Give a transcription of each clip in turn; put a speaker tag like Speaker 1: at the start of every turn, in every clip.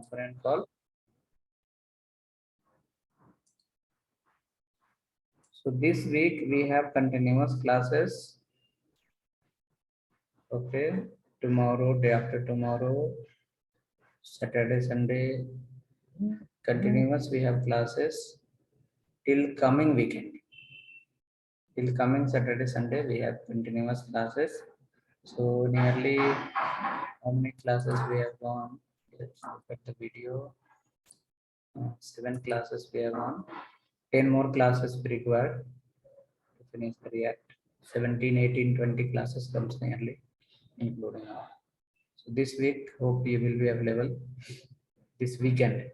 Speaker 1: component called. So this week we have continuous classes. Okay, tomorrow, day after tomorrow, Saturday, Sunday, continuous we have classes till coming weekend. Till coming Saturday, Sunday we have continuous classes. So nearly how many classes we have gone? Let's look at the video. 7 classes we have gone. 10 more classes required to finish the React. 17, 18, 20 classes comes nearly, including all. So this week, hope you will be available this weekend.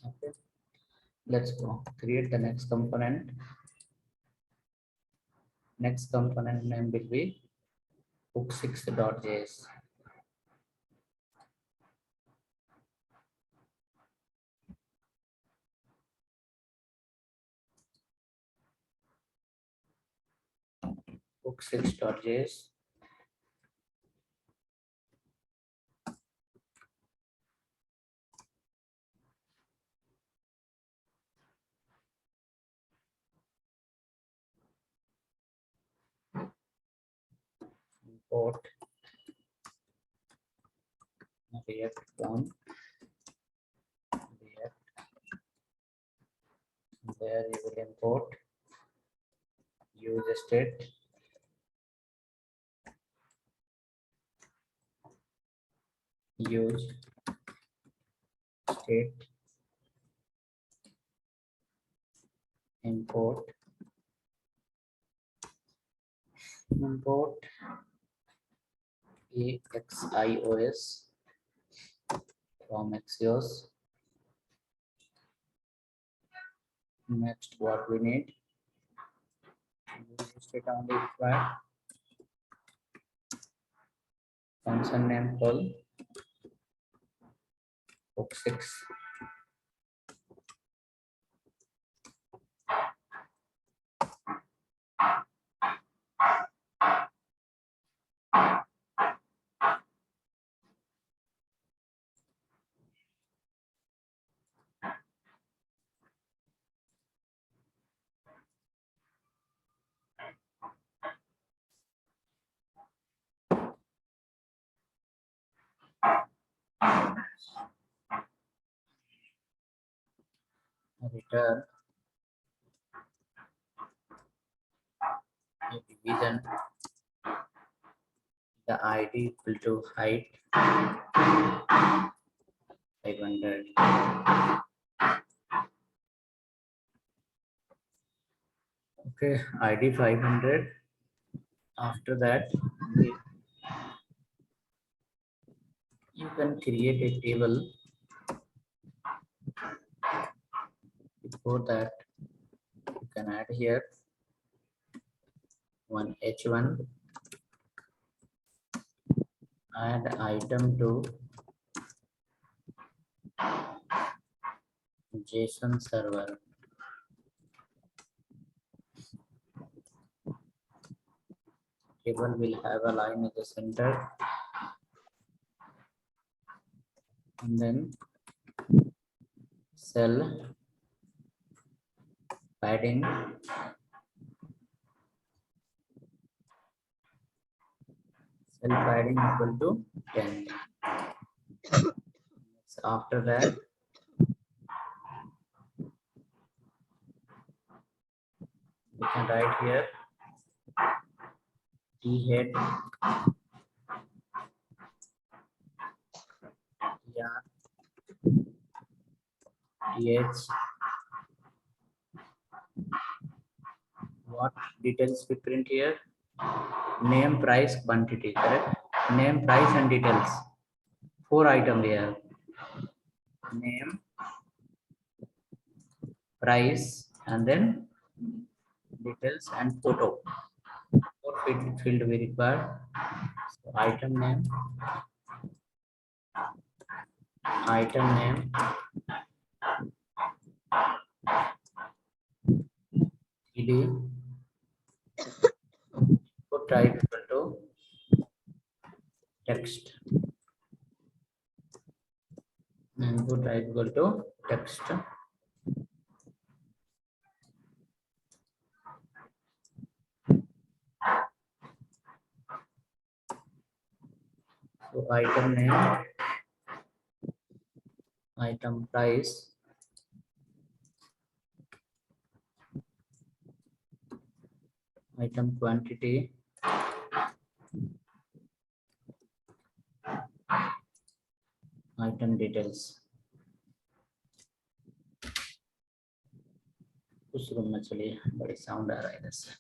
Speaker 1: Okay, let's go create the next component. Next component name will be hook6.js. Hook6.js. Import React from React. There you will import use state, use state, import axios from axios. Next, what we need, use state only required, function name call hook6. Return a division, the ID equal to height 500. Okay, ID 500. After that, you can create a table. Before that, you can add here one h1, add item to JSON server. Table will have a line at the center, and then cell padding, equal to 10. So after that, we can write here t head, yeah, th, what details we print here, name, price, quantity, correct? Name, price and details, 4 items here, name, price, and then details and photo. 4 field we require. So item name, id, input type equal to text, input equal to text. So item name, item price, item quantity, item details. उस room में चलिए, बड़ी sound आ रहा है इधर से.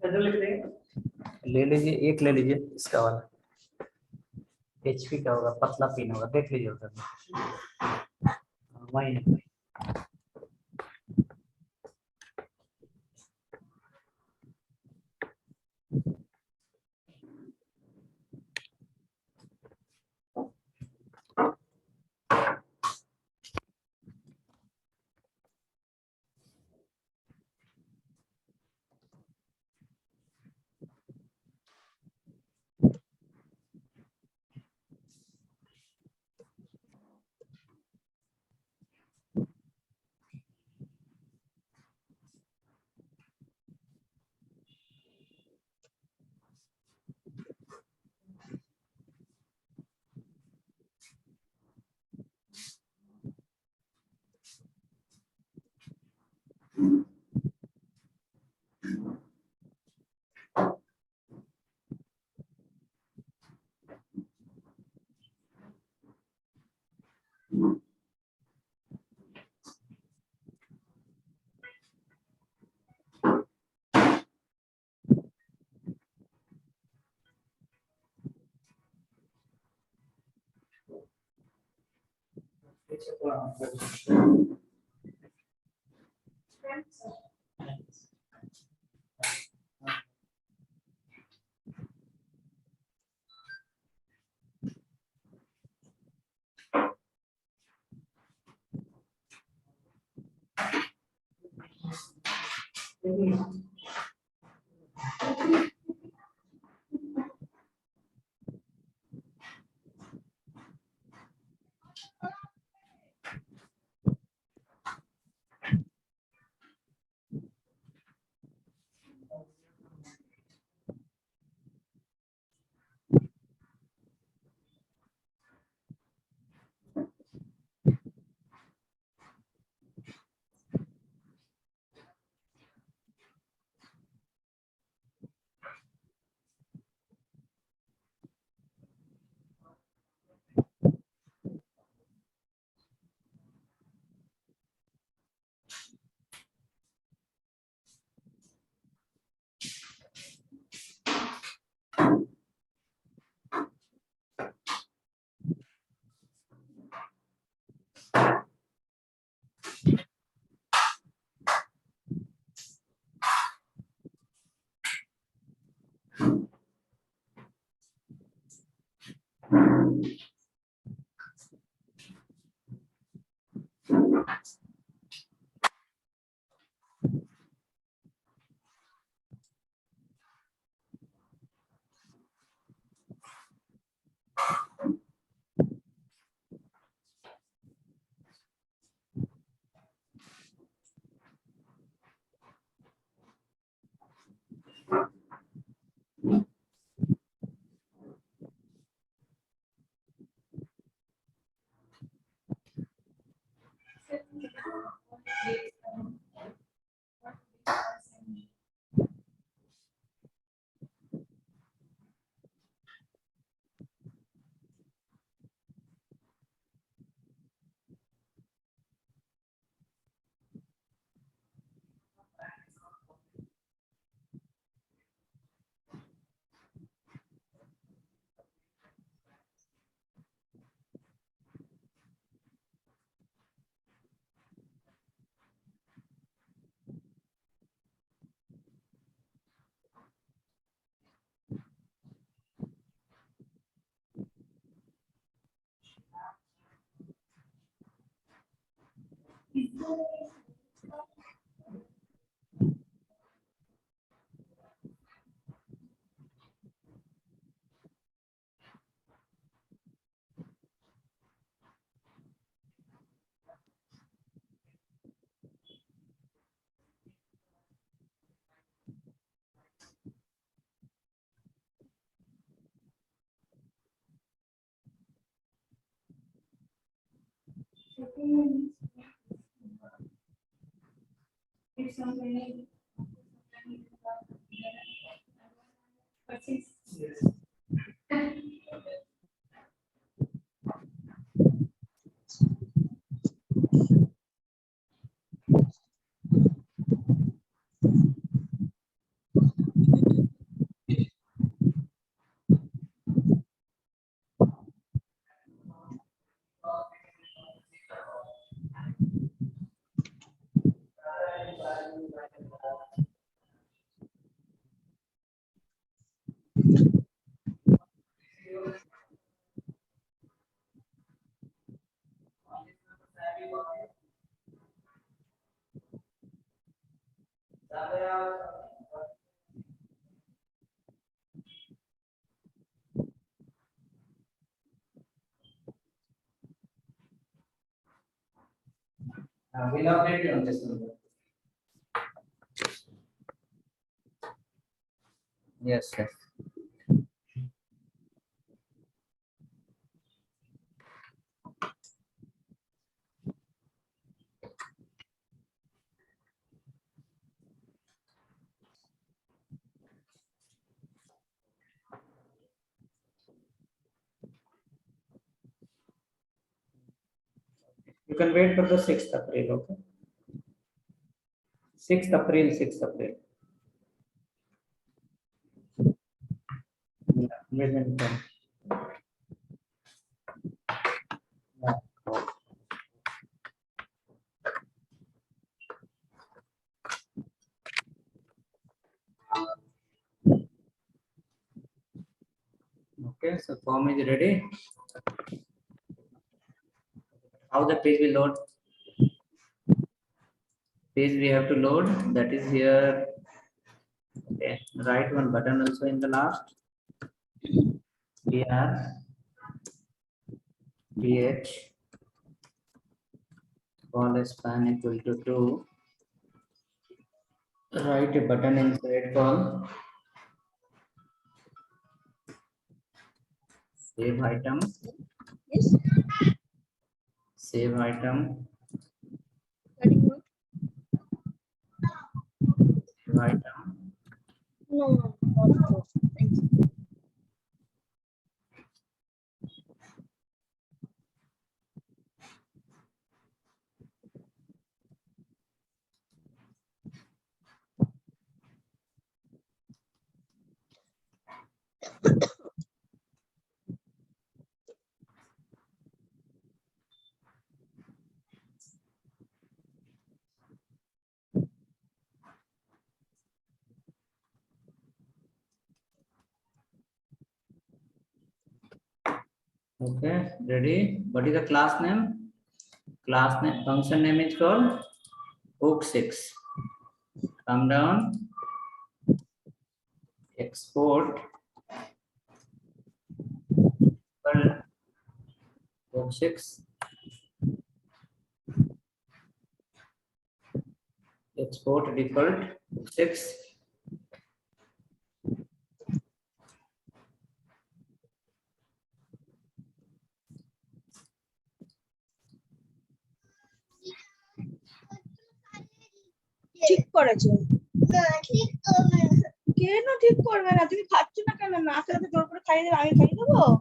Speaker 1: ले लीजिए, एक ले लीजिए इसका वाला, HP का होगा, पतला पिन होगा, देख लीजिए उधर वही है. We'll update you on this number. Yes, yes. You can wait for the 6th April, okay? 6th April, 6th April. Yeah, engagement time. Yeah. Okay, so form is ready. How the page will load? Page we have to load, that is here. Okay, write one button also in the last. Here, ph call span equal to 2. Write a button inside call. Save item.
Speaker 2: Yes.
Speaker 1: Save item.
Speaker 2: Cutting
Speaker 1: Save item.
Speaker 2: no, not true. Thank you.
Speaker 1: Okay, ready? What is the class name? Class name, function name is called hook6. Come down, export hook6, export default hook6.
Speaker 2: ঠিক করেছো কেন ঠিক করবে না তুমি খাচ্ছ না কেন না খেলে জোর করে খাইয়ে দেবে আমি খাইয়ে দেবো নাও।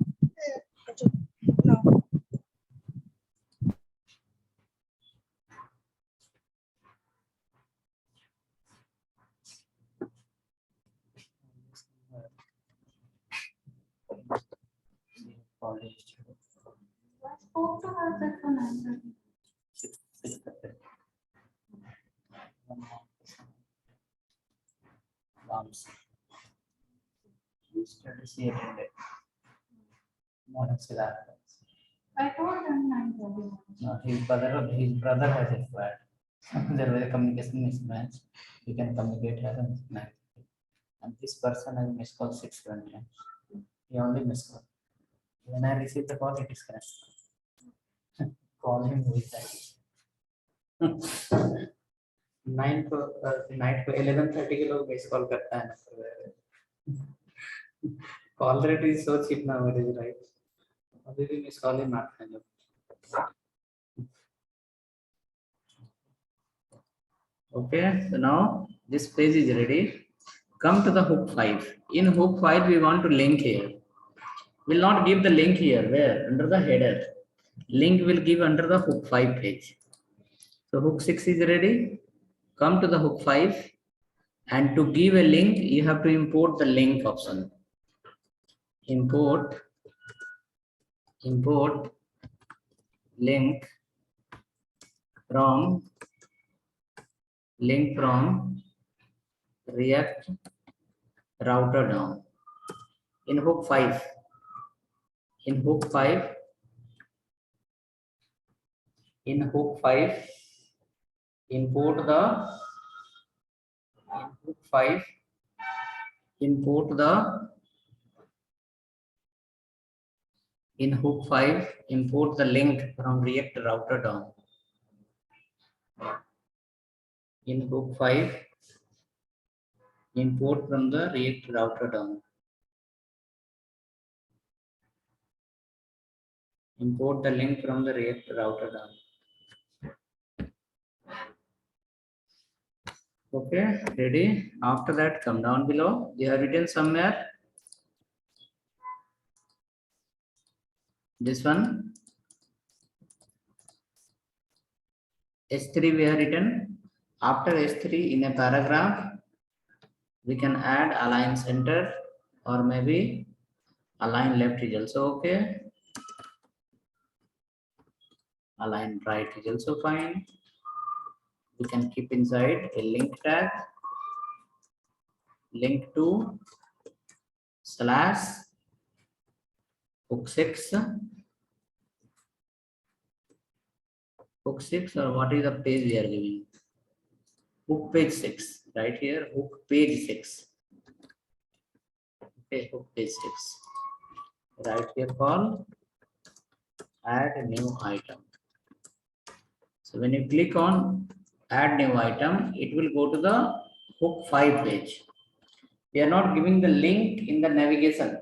Speaker 2: I told them 9:30.
Speaker 1: No, his brother has expired. There was a communication mismatch. You can communicate as a mismatch. And this person has missed call 6 times. He only missed call. When I receive the call, it is connected. Call him with that. 11:30 के लोग miss call करता है ना. Call rate is so cheap nowadays, right? अभी भी miss call ही मारते हैं लोग. Okay, so now this page is ready. Come to the hook 5. In hook 5, we want to link here. Will not give the link here. Where? Under the header. Link will give under the hook 5 page. So hook 6 is ready. Come to the hook 5. And to give a link, you have to import the link option. Import link from React router down. In hook 5, import the link from React router down. In hook 5, import from the React router down. Import the link from the React router down. Okay, ready? After that, come down below. You have written somewhere. This one. S3 we have written. After S3 in a paragraph, we can add align center or maybe align left is also okay. Align right is also fine. We can keep inside a link tag, link to / hook 6. Hook 6, or what is the page we are giving? Hook page 6, right here, hook page 6. Okay, hook page 6. Right here, call add new item. So when you click on add new item, it will go to the hook 5 page. We are not giving the link in the navigation.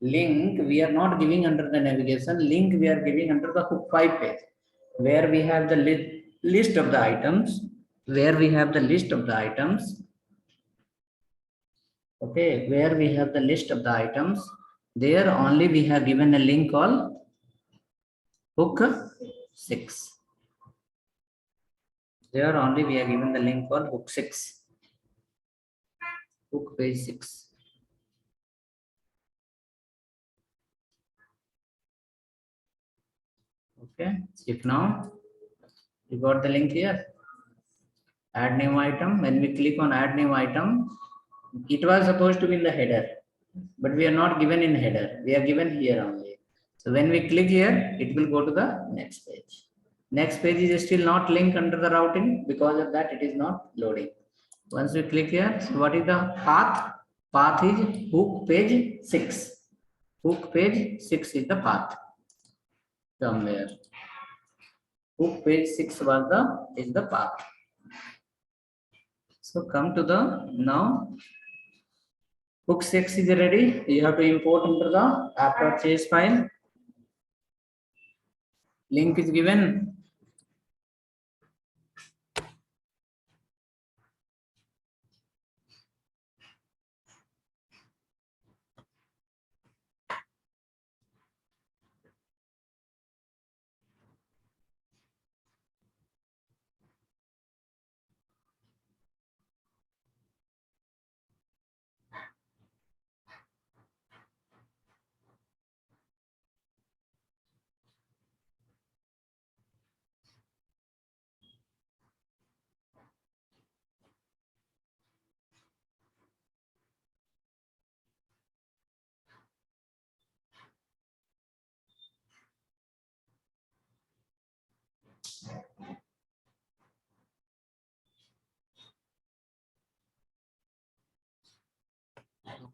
Speaker 1: Link we are not giving under the navigation. Link we are giving under the hook 5 page, where we have the list of the items. Okay, where we have the list of the items, there only we have given a link called hook 6. There only we are given the link called hook 6. Hook page 6. Okay, if now you got the link here. Add new item. When we click on add new item, it was supposed to be in the header, but we are not given in header. We are given here only. So when we click here, it will go to the next page. Next page is still not linked under the routing. Because of that, it is not loading. Once we click here, so what is the path? Path is hook page 6. Hook page 6 is the path. Somewhere. Hook page 6 is the path. So come to the now. Hook 6 is ready. You have to import into the app.js file. Link is given.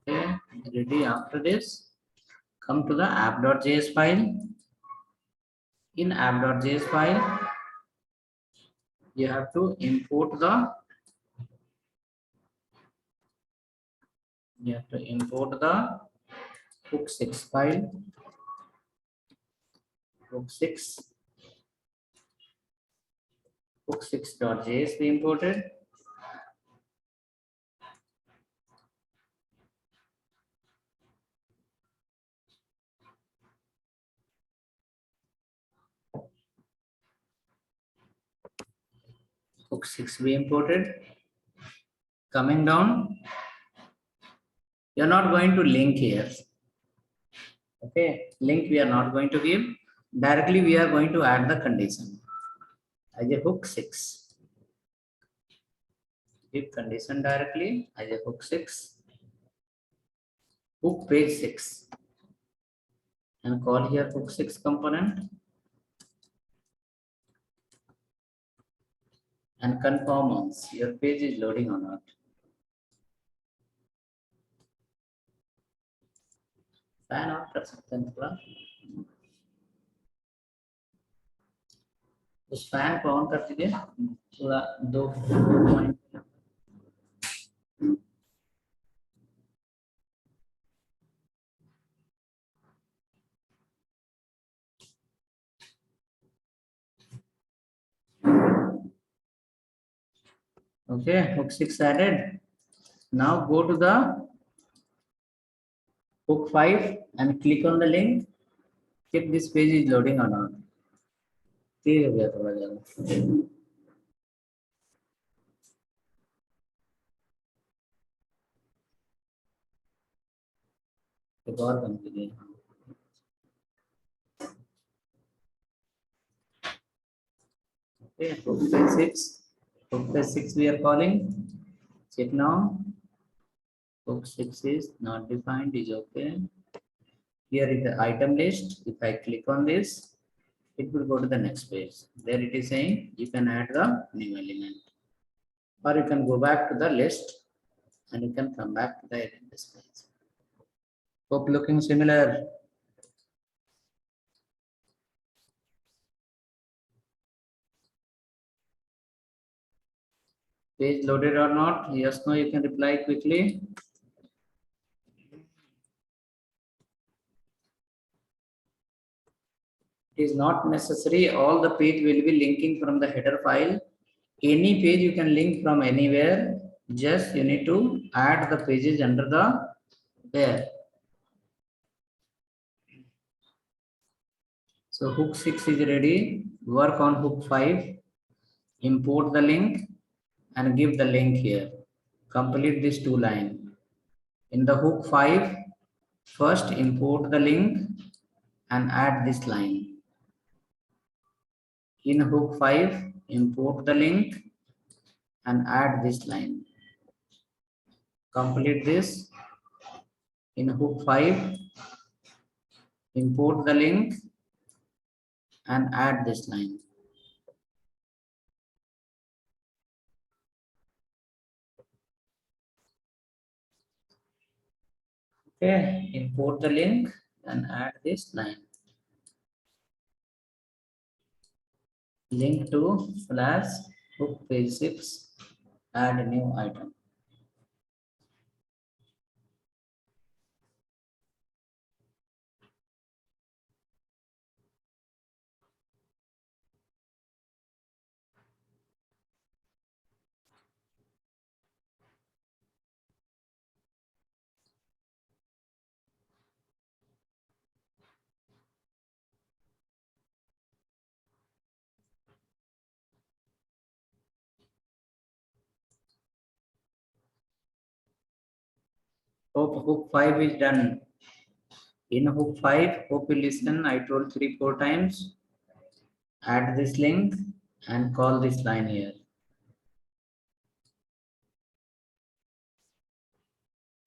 Speaker 1: Okay, ready. After this, come to the app.js file. In app.js file, you have to import the hook6 file. hook6.js we imported. Hook6 we imported. Coming down, you're not going to link here. Okay, link we are not going to give. Directly we are going to add the condition as a hook6. Give condition directly as a hook6, hook page 6, and call here hook6 component and confirm once your page is loading or not. Fan out कर सकते हैं थोड़ा. उस fan को on कर दीजिए थोड़ा 2 point. Okay, hook6 added. Now go to the hook5 and click on the link. Check this page is loading or not. तेज हो गया थोड़ा ज़्यादा. एक और बंद कीजिए. Okay, hook page 6 we are calling. Check now. Hook6 is not defined, is okay. Here is the item list. If I click on this, it will go to the next page. There it is saying you can add the new element. Or you can go back to the list and you can come back to the event page. Hope looking similar. Page loaded or not? Yes, no, you can reply quickly. It is not necessary all the page will be linking from the header file. Any page you can link from anywhere. Just you need to add the pages under the there. So hook6 is ready. Work on hook5. Import the link and give the link here. Complete this 2 lines. In the hook5, first import the link and add this line. In hook5, import the link and add this line. Complete this. In hook5, import the link and add this line. Okay, import the link and add this line. Link to slash hook page 6, add a new item. Hope hook5 is done. In hook5, hope you listen. I told 3-4 times. Add this link and call this line here.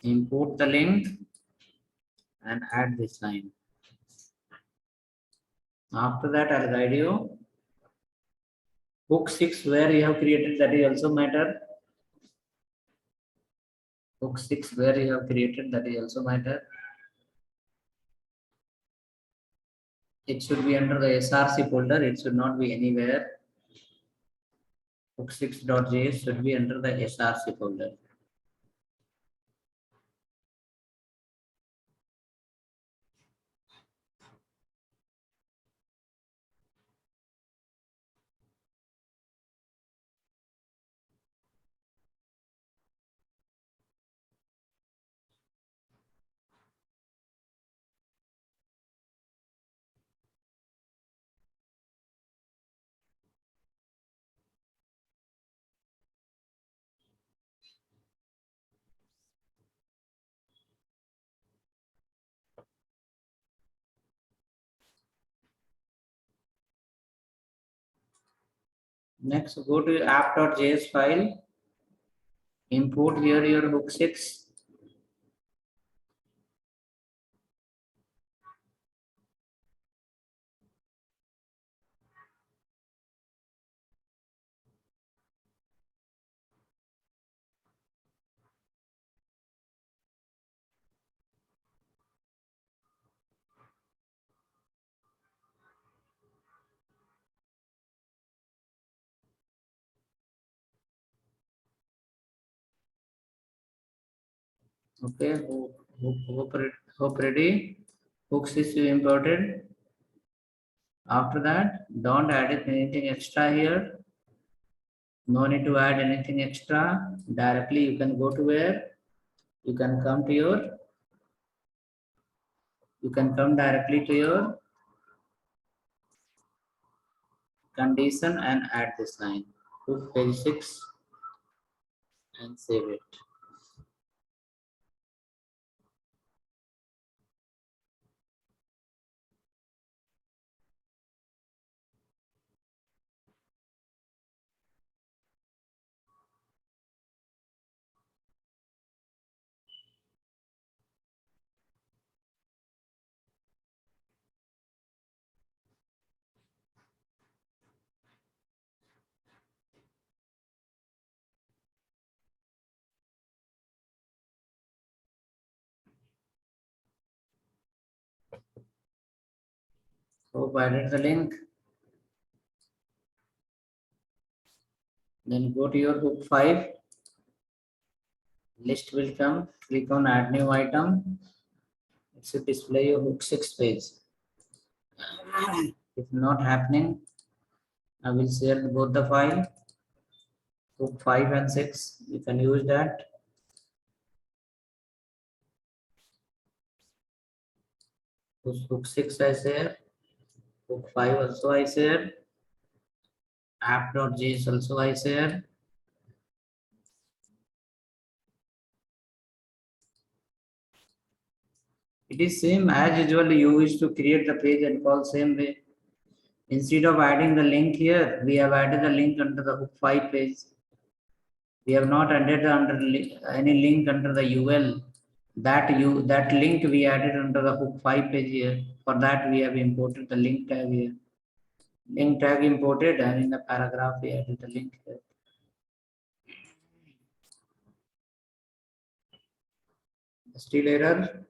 Speaker 1: Import the link and add this line. After that, I'll guide you. Hook 6 where you have created, that is also matter. Hook 6 where you have created, that is also matter. It should be under the src folder, it should not be anywhere. Hook6.js should be under the src folder. Next, go to your app.js file, import here your hook 6. Okay, hope ready. Hook 6 you imported. After that, don't add anything extra here. No need to add anything extra. Directly you can go to where? You can come directly to your condition and add this line. Hook page 6 and save it. Hope added the link. Then go to your hook 5. List will come. Click on add new item. It should display your hook 6 page. If not happening, I will share both the file. Hook 5 and 6. You can use that. Hook 6 I share. Hook 5 also I share. App.js also I share. It is same as usually you used to create the page and call same way. Instead of adding the link here, we have added the link under the hook 5 page. We have not added any link under the UL. That link we added under the hook 5 page here. For that we have imported the link tag here. Link tag imported, and in the paragraph we added the link here. Still error.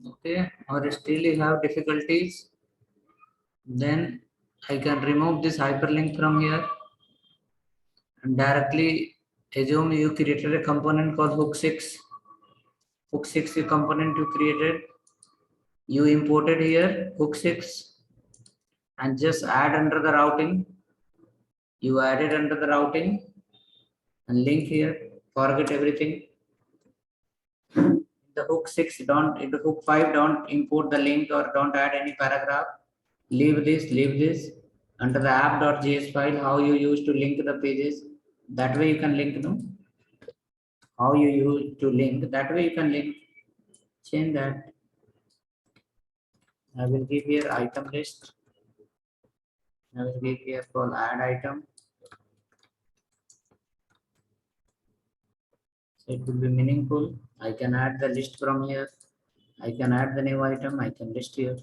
Speaker 1: Okay, or still you have difficulties, then I can remove this hyperlink from here and directly assume you created a component called hook 6. Hook 6 component you created, you imported here hook 6 and just add under the routing. You added under the routing and link here. Forget everything. The hook 6, don't, into hook 5, don't import the link or don't add any paragraph. Leave this. Under the app.js file, how you use to link the pages. That way you can link, no? How you use to link, that way you can link. Change that. I will give here item list. I will give here call add item. So it will be meaningful. I can add the list from here. I can add the new item. I can list here.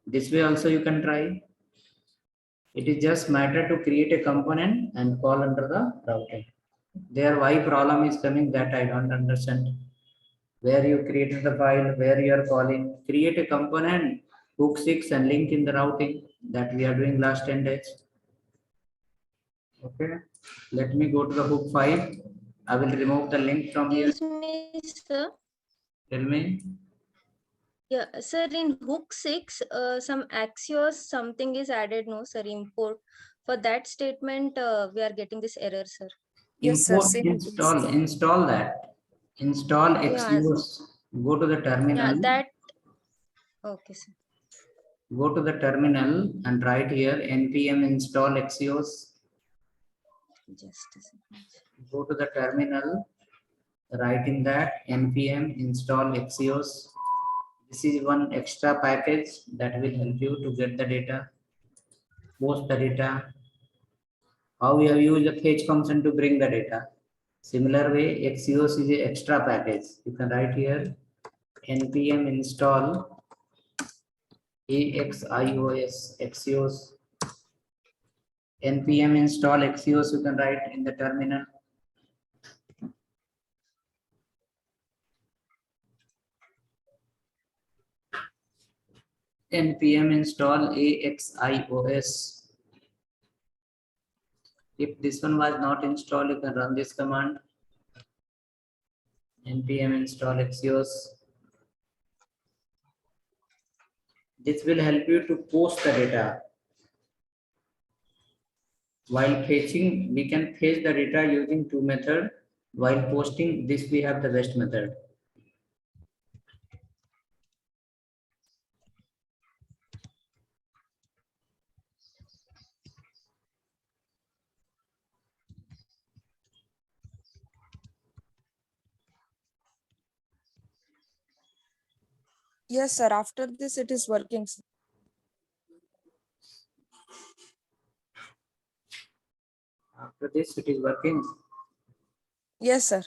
Speaker 1: This way also you can try. It is just matter to create a component and call under the routing. There why problem is coming, that I don't understand. Where you created the file, where you are calling, create a component, hook 6 and link in the routing that we are doing last 10 days. Okay, let me go to the hook 5. I will remove the link from here.
Speaker 3: Excuse me, sir.
Speaker 1: Tell me.
Speaker 3: Yeah, sir, in hook 6, some Axios something is added, no, sir, import. For that statement, we are getting this error, sir.
Speaker 4: Yes, sir.
Speaker 1: Import,
Speaker 4: Same.
Speaker 1: install that. Install
Speaker 3: Yeah.
Speaker 1: Axios. Go to the terminal.
Speaker 3: Yeah, that. Okay, sir.
Speaker 1: Go to the terminal and write here npm install Axios.
Speaker 3: Just a second.
Speaker 1: Go to the terminal, write in that npm install Axios. This is one extra package that will help you to get the data, post the data. How we have used the fetch function to bring the data. Similar way, Axios is an extra package. You can write here npm install Axios. Npm install Axios, you can write in the terminal. Npm install Axios. If this one was not installed, you can run this command. Npm install Axios. This will help you to post the data. While fetching, we can fetch the data using two methods. While posting, this we have the best method.
Speaker 4: Yes, sir. After this, it is working, sir.
Speaker 1: After this, it is working.
Speaker 4: Yes, sir.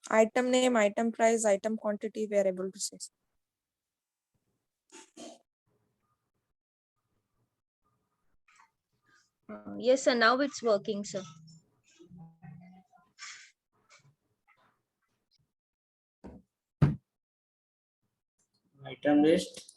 Speaker 4: Item name, item price, item quantity, we are able to see.
Speaker 3: Yes, sir. Now it's working, sir.
Speaker 1: Item list.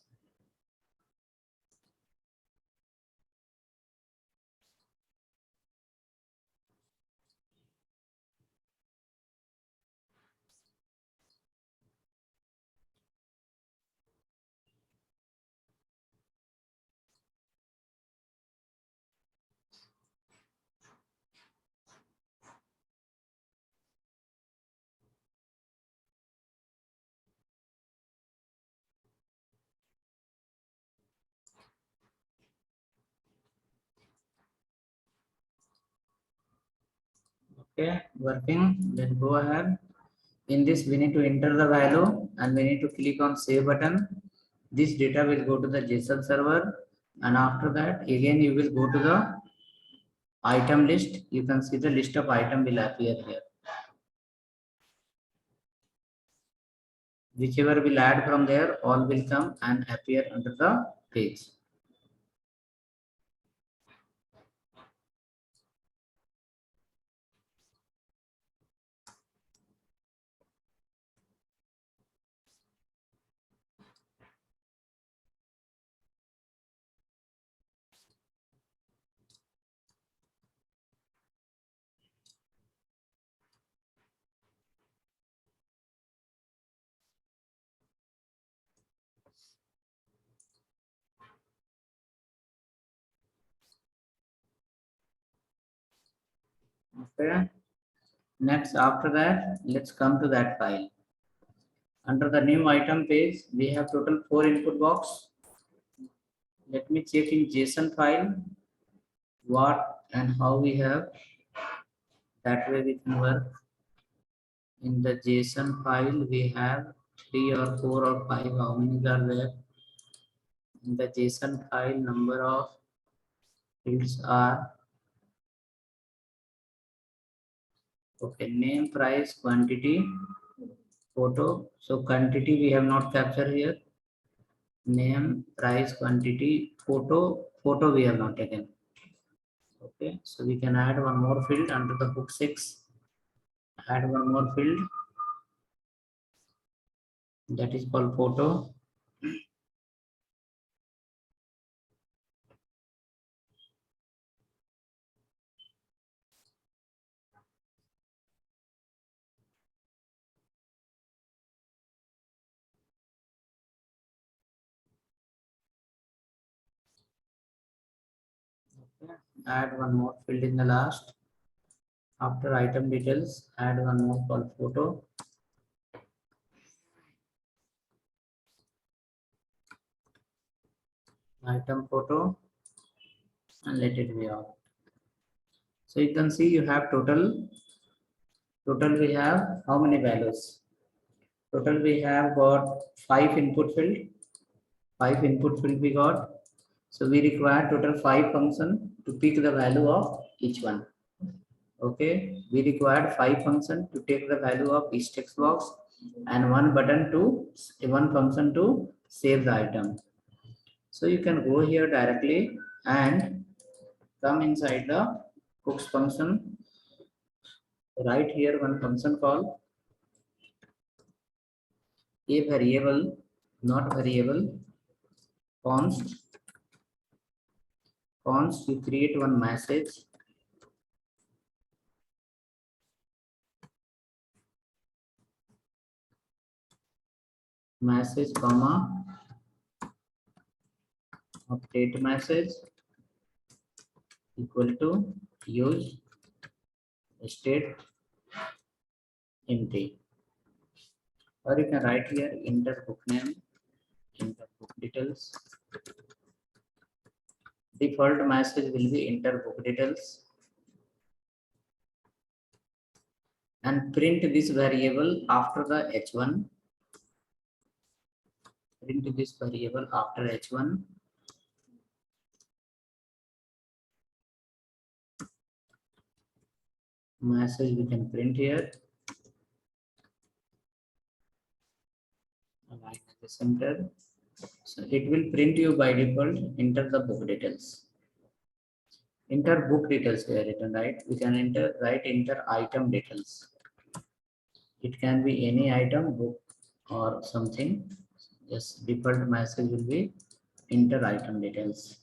Speaker 1: Okay, working. Then go ahead. In this, we need to enter the value and we need to click on save button. This data will go to the JSON server, and after that, again you will go to the item list. You can see the list of item will appear here. Whichever will add from there, all will come and appear under the page. Okay. Next, after that, let's come to that file. Under the new item page, we have total 4 input box. Let me check in JSON file what and how we have. That way we can work. In the JSON file, we have 3 or 4 or 5. How many are there? In the JSON file, number of fields are okay. Name, price, quantity, photo. So quantity we have not captured here. Name, price, quantity, photo we have not taken. Okay, so we can add one more field under the book 6. Add one more field that is called photo. Okay. Add one more field in the last. After item details, add one more called photo. Item photo and let it be out. So you can see you have total we have how many values? Total we have got 5 input field. 5 input field we got. So we require total 5 function to pick the value of each one. Okay, we required 5 function to take the value of each text box and one function to save the item. So you can go here directly and come inside the hooks function. Write here one function called a variable, not variable, const. Const, you create one message. Message, comma, update message equal to use state empty. Or you can write here enter book name, enter book details. Default message will be enter book details. And print this variable after the h1. Print this variable after h1. Message we can print here. Align at the center. So it will print you by default. Enter the book details. Enter book details here written, right? We can enter item details. It can be any item, book or something. Yes, default message will be enter item details.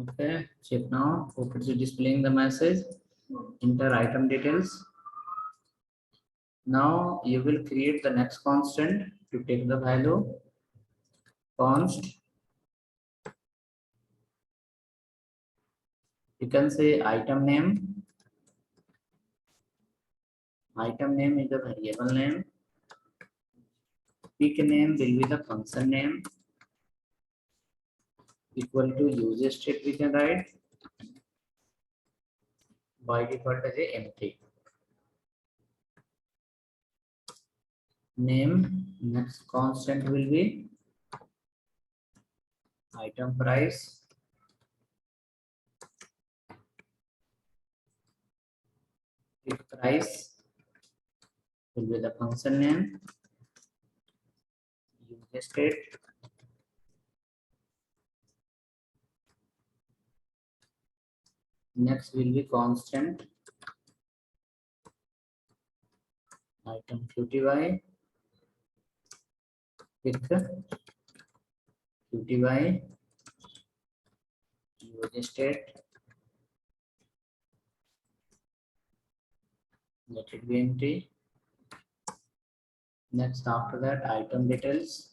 Speaker 1: Okay, check now. Hope it's displaying the message. Enter item details. Now you will create the next constant to take the value. Const. You can say item name. Item name is the variable name. Pick name will be the function name. Equal to user state we can write. By default as a empty. Name, next constant will be item price. If price will be the function name, user state, next will be constant item qty with qty user state, let it be empty. Next, after that, item details,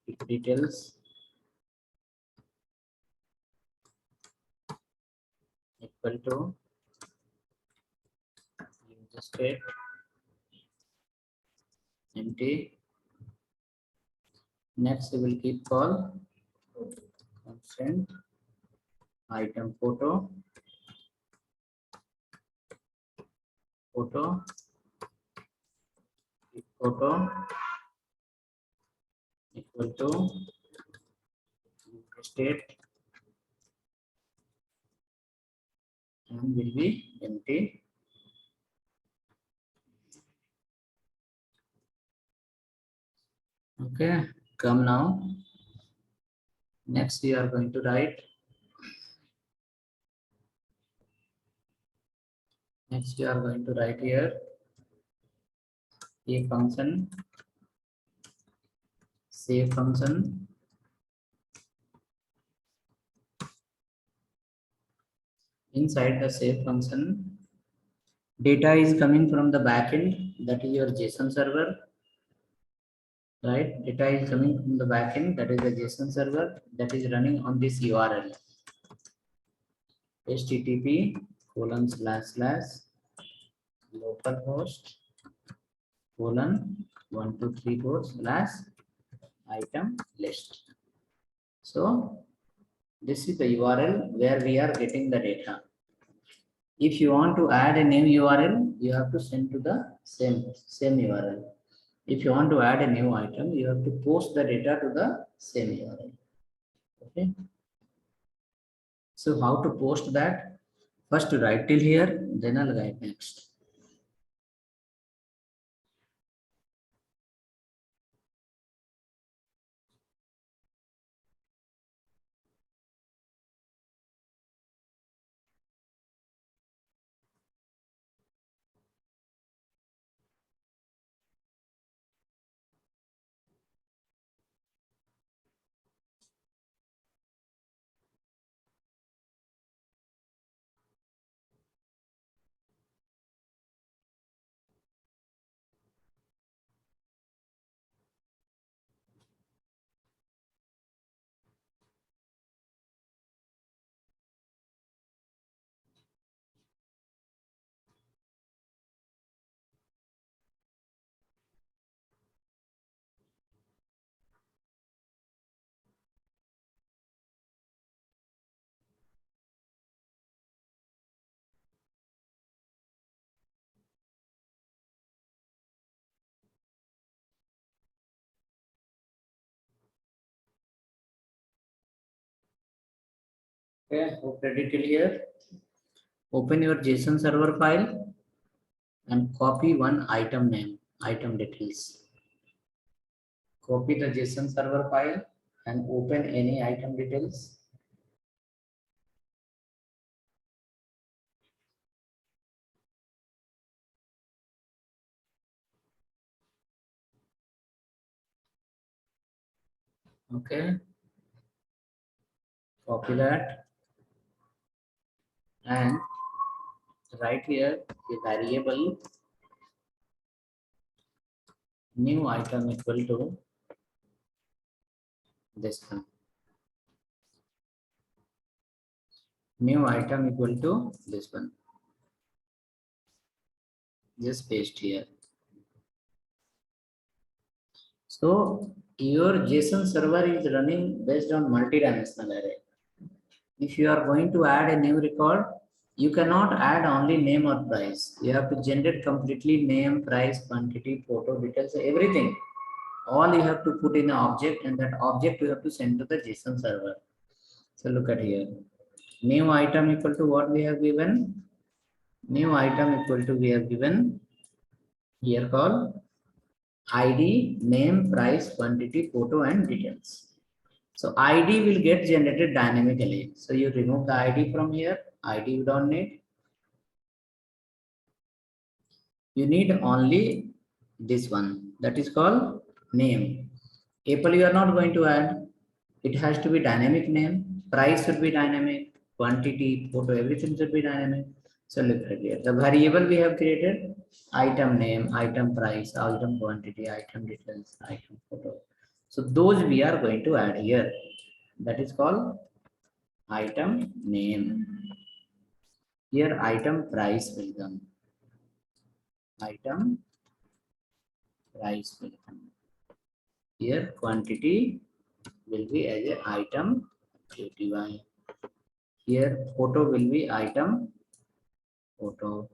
Speaker 1: if details equal to user state empty. Next, we will keep call constant item photo equal to user state and will be empty. Okay, come now. Next, we are going to write. Next, we are going to write here a function, save function. Inside the save function, data is coming from the backend, that is your JSON server. Right, data is coming from the backend, that is the JSON server that is running on this URL http://localhost:1234/item list. So this is the URL where we are getting the data. If you want to add a new URL, you have to send to the same URL. If you want to add a new item, you have to post the data to the same URL. Okay. So how to post that? First to write till here, then I'll write next. Okay, hope ready till here. Open your JSON server file and copy one item name, item details. Copy the JSON server file and open any item details. Okay. Copy that and write here a variable new item equal to this one. New item equal to this one. Just paste here. So your JSON server is running based on multi-dimensional array. If you are going to add a new record, you cannot add only name or price. You have to generate completely name, price, quantity, photo, details, everything. All you have to put in an object, and that object you have to send to the JSON server. So look at here. New item equal to what we have given? New item equal to we have given here called ID, name, price, quantity, photo, and details. So ID will get generated dynamically. So you remove the ID from here. ID you don't need. You need only this one. That is called name. Apple you are not going to add. It has to be dynamic name. Price should be dynamic. Quantity, photo, everything should be dynamic. So look at here. The variable we have created: item name, item price, item quantity, item details, item photo. So those we are going to add here. That is called item name. Here item price will come. Item price will come. Here quantity will be as a item QTY. Here photo will be item photo.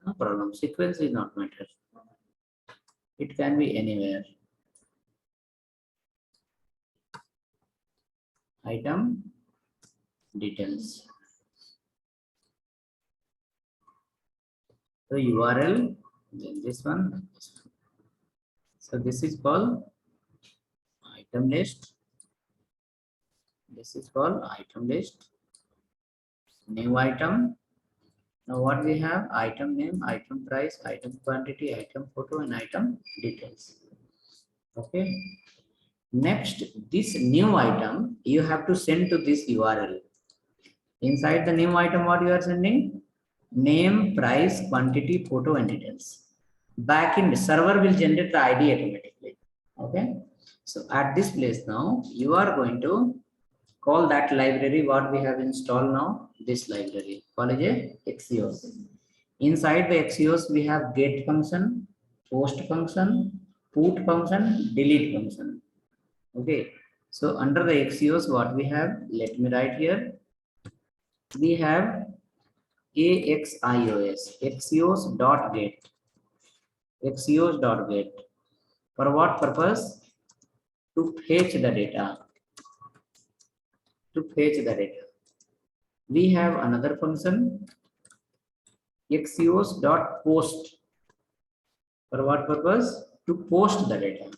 Speaker 1: No problem. Sequence is not matter. It can be anywhere. Item details. So URL, then this one. So this is called item list. This is called item list. New item. Now what we have? Item name, item price, item quantity, item photo, and item details. Okay. Next, this new item you have to send to this URL. Inside the new item, what you are sending? Name, price, quantity, photo, and details. Backend server will generate the ID automatically. Okay. So at this place now, you are going to call that library what we have installed now. This library call it a Axios. Inside the Axios, we have get function, post function, put function, delete function. Okay. So under the Axios, what we have? Let me write here. We have AXIOS, Axios.get. Axios.get. For what purpose? To fetch the data. To fetch the data. We have another function, Axios.post. For what purpose? To post the data.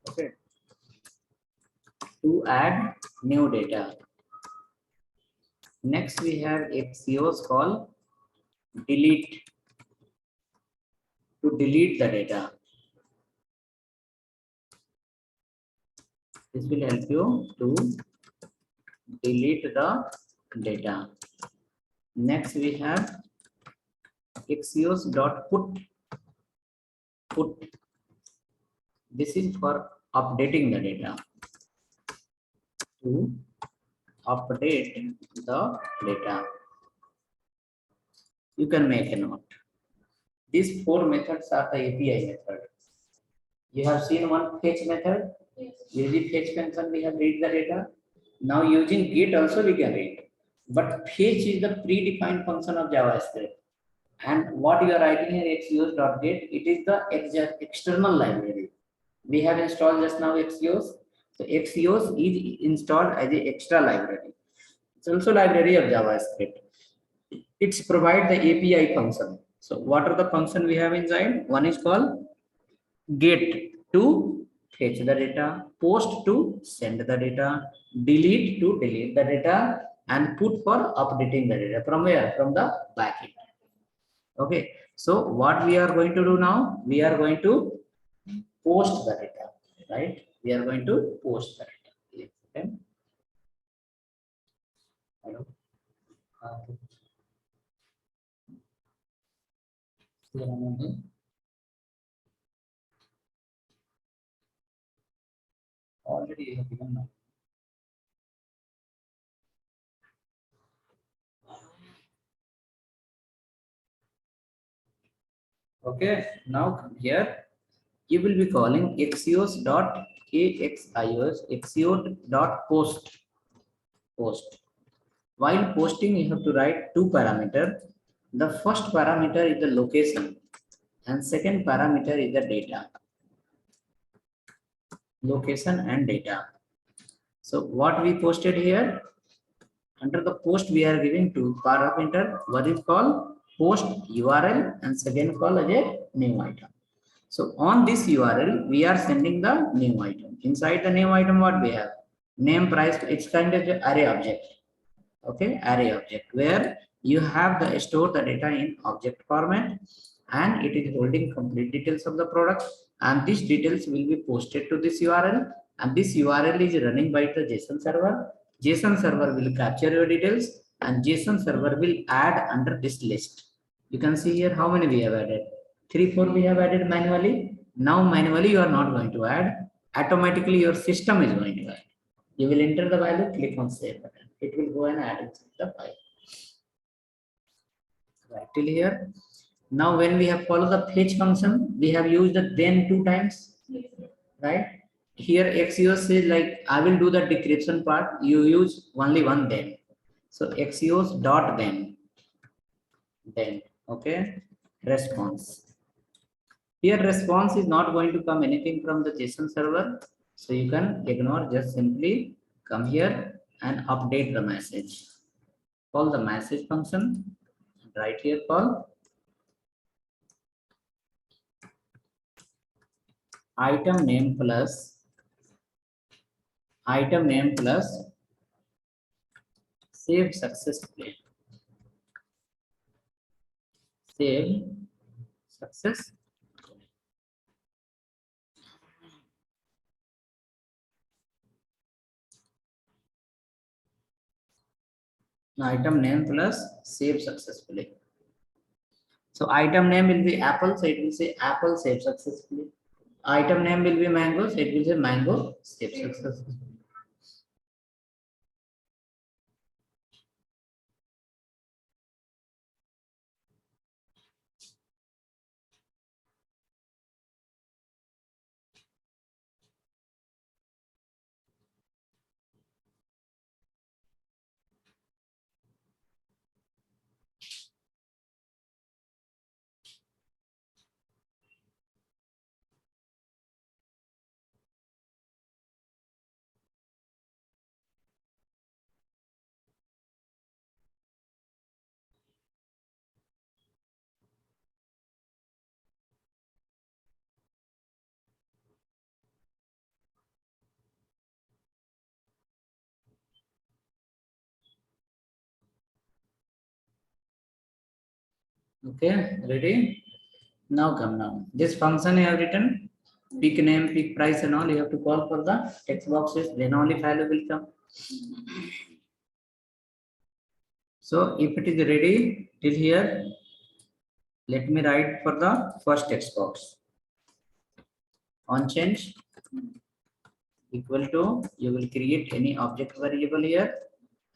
Speaker 1: Okay. To add new data. Next we have Axios call delete. To delete the data. This will help you to delete the data. Next we have Axios.put. Put. This is for updating the data. To update the data. You can make a note. These four methods are the API method. You have seen one fetch method. Using fetch function, we have read the data. Now using get also we can read. But fetch is the predefined function of JavaScript. And what you are writing here, Axios.get, it is the external library. We have installed just now Axios. So Axios is installed as an extra library. It's also library of JavaScript. It's provide the API function. So what are the function we have inside? One is called get to fetch the data, post to send the data, delete to delete the data, and put for updating the data. From where? From the backend. Okay. So what we are going to do now? We are going to post the data, right? We are going to post the data. Okay. Hello. Already you have given now. Okay, now come here. You will be calling axios.post. Post. While posting, you have to write two parameters. The first parameter is the location. and second parameter is the data, location and data. So what we posted here, under the post we are giving two parameter. One is called post URL and second called as a new item. So on this URL, we are sending the new item. Inside the new item, what we have? Name, price, it's kind of an array object. Okay, array object where you have the store the data in object format and it is holding complete details of the product, and these details will be posted to this URL, and this URL is running by the JSON server. JSON server will capture your details and JSON server will add under this list. You can see here how many we have added. 3, 4 we have added manually. Now manually you are not going to add. Automatically your system is going to add. You will enter the value, click on save button. It will go and add it to the file. Right till here. Now when we have followed the fetch function, we have used the then 2 times, right? Here Axios says like I will do the decryption part. You use only one then. So Axios dot then okay, response. Here response is not going to come anything from the JSON server. So you can ignore, just simply come here and update the message. Call the message function, right here call item name plus save successfully. Save success. Item name plus save successfully. So item name will be apple, so it will say apple save successfully. Item name will be mango, so it will say mango save successfully. Okay, ready? Now come down. This function I have written, pick name, pick price and all, you have to call for the text boxes, then only value will come. So if it is ready till here, let me write for the first text box. On change equal to, you will create any object variable here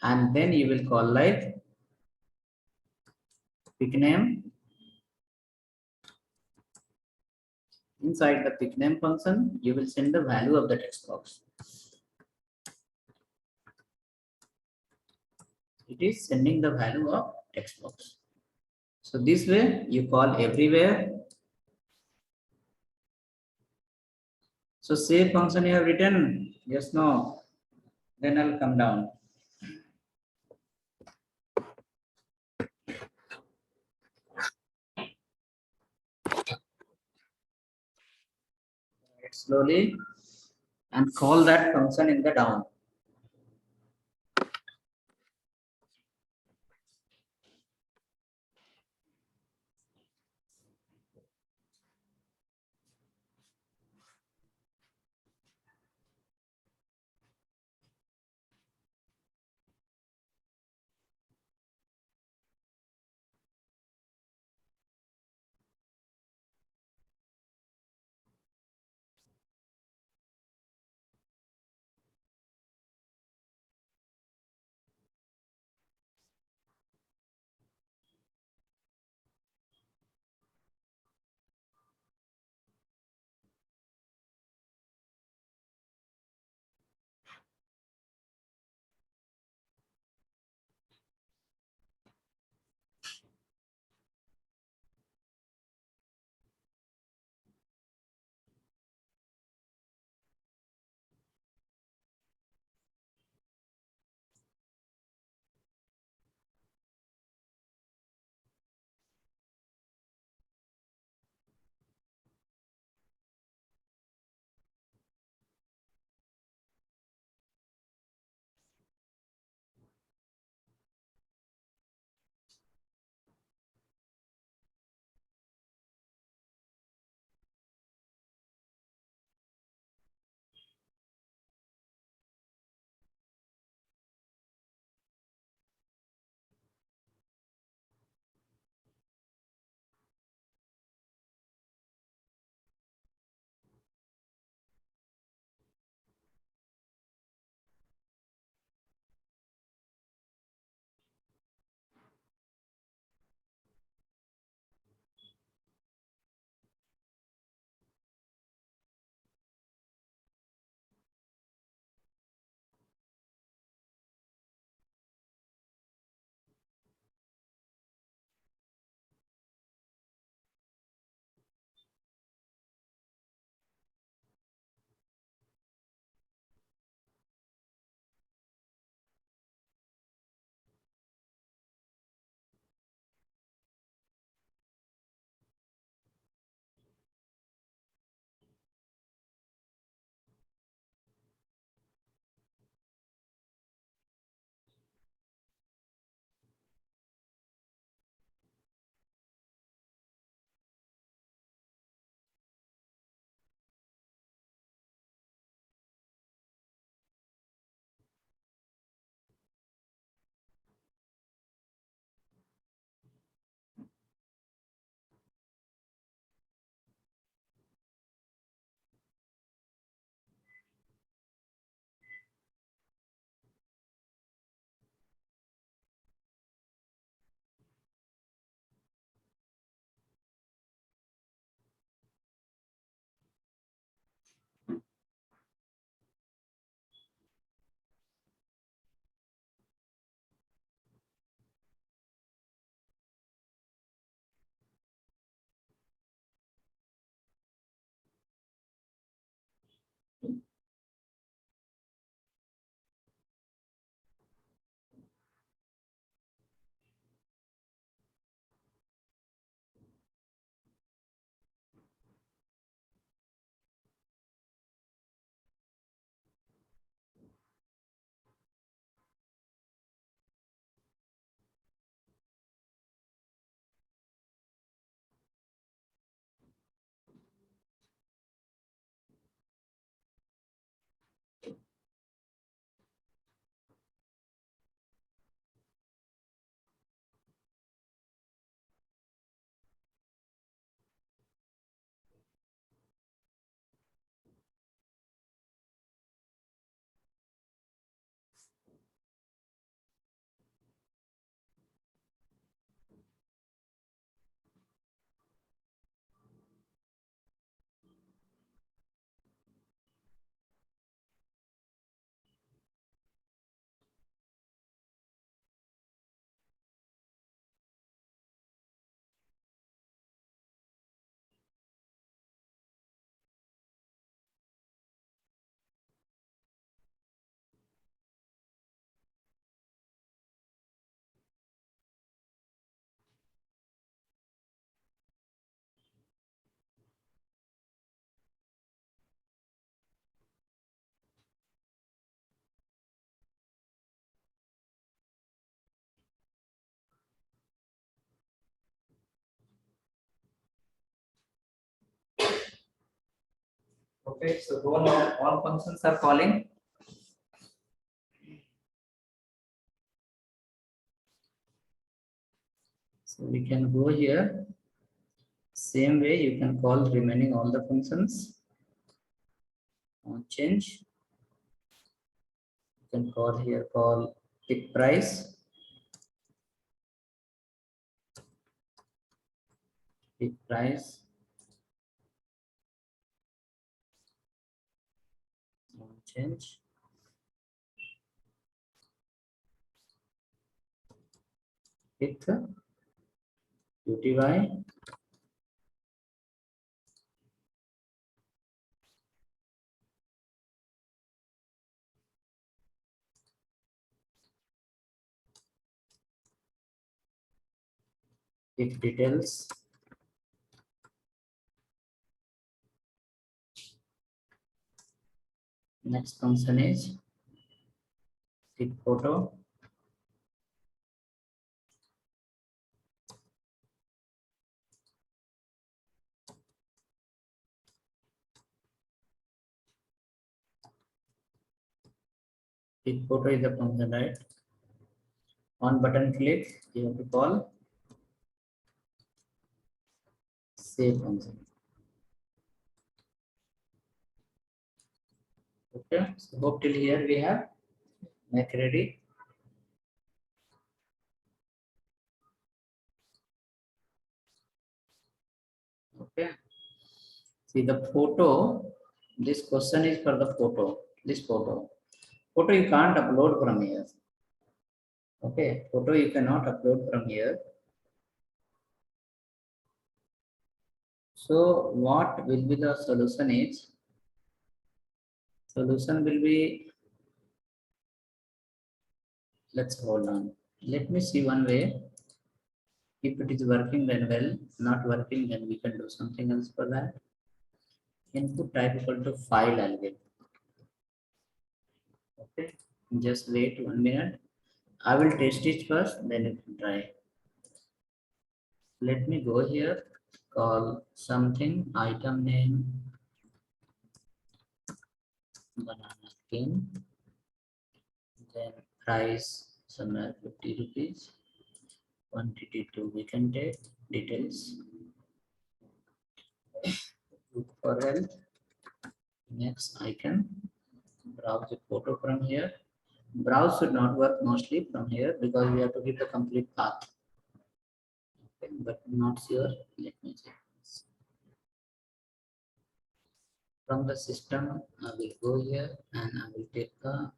Speaker 1: and then you will call like pick name. Inside the pick name function, you will send the value of the text box. It is sending the value of text box. So this way you call everywhere. So save function you have written, yes, no, then I'll come down. Write slowly and call that function in the down. Okay, so all functions are calling. So we can go here. Same way you can call remaining all the functions. On change. You can call here, call pick price. Pick price. On change. Pick UTY. Pick details. Next function is pick photo. Pick photo is the function, right? On button click, you have to call save function. Okay, so hope till here we have make ready. Okay, see the photo. This question is for the photo. This photo you can't upload from here. Okay, photo you cannot upload from here. So what will be the solution is? Solution will be, let's hold on. Let me see one way. If it is working then well, not working then we can do something else for that. Input type equal to file I'll get. Okay, just wait 1 minute. I will test it first, then you can try. Let me go here, call something, item name, banana skin, then price somewhere 50 rupees, quantity 2 we can take, details, look for health. Next I can browse the photo from here. Browse should not work mostly from here because we have to give the complete path. Okay, but not sure. Let me check. From the system, I will go here and I will take the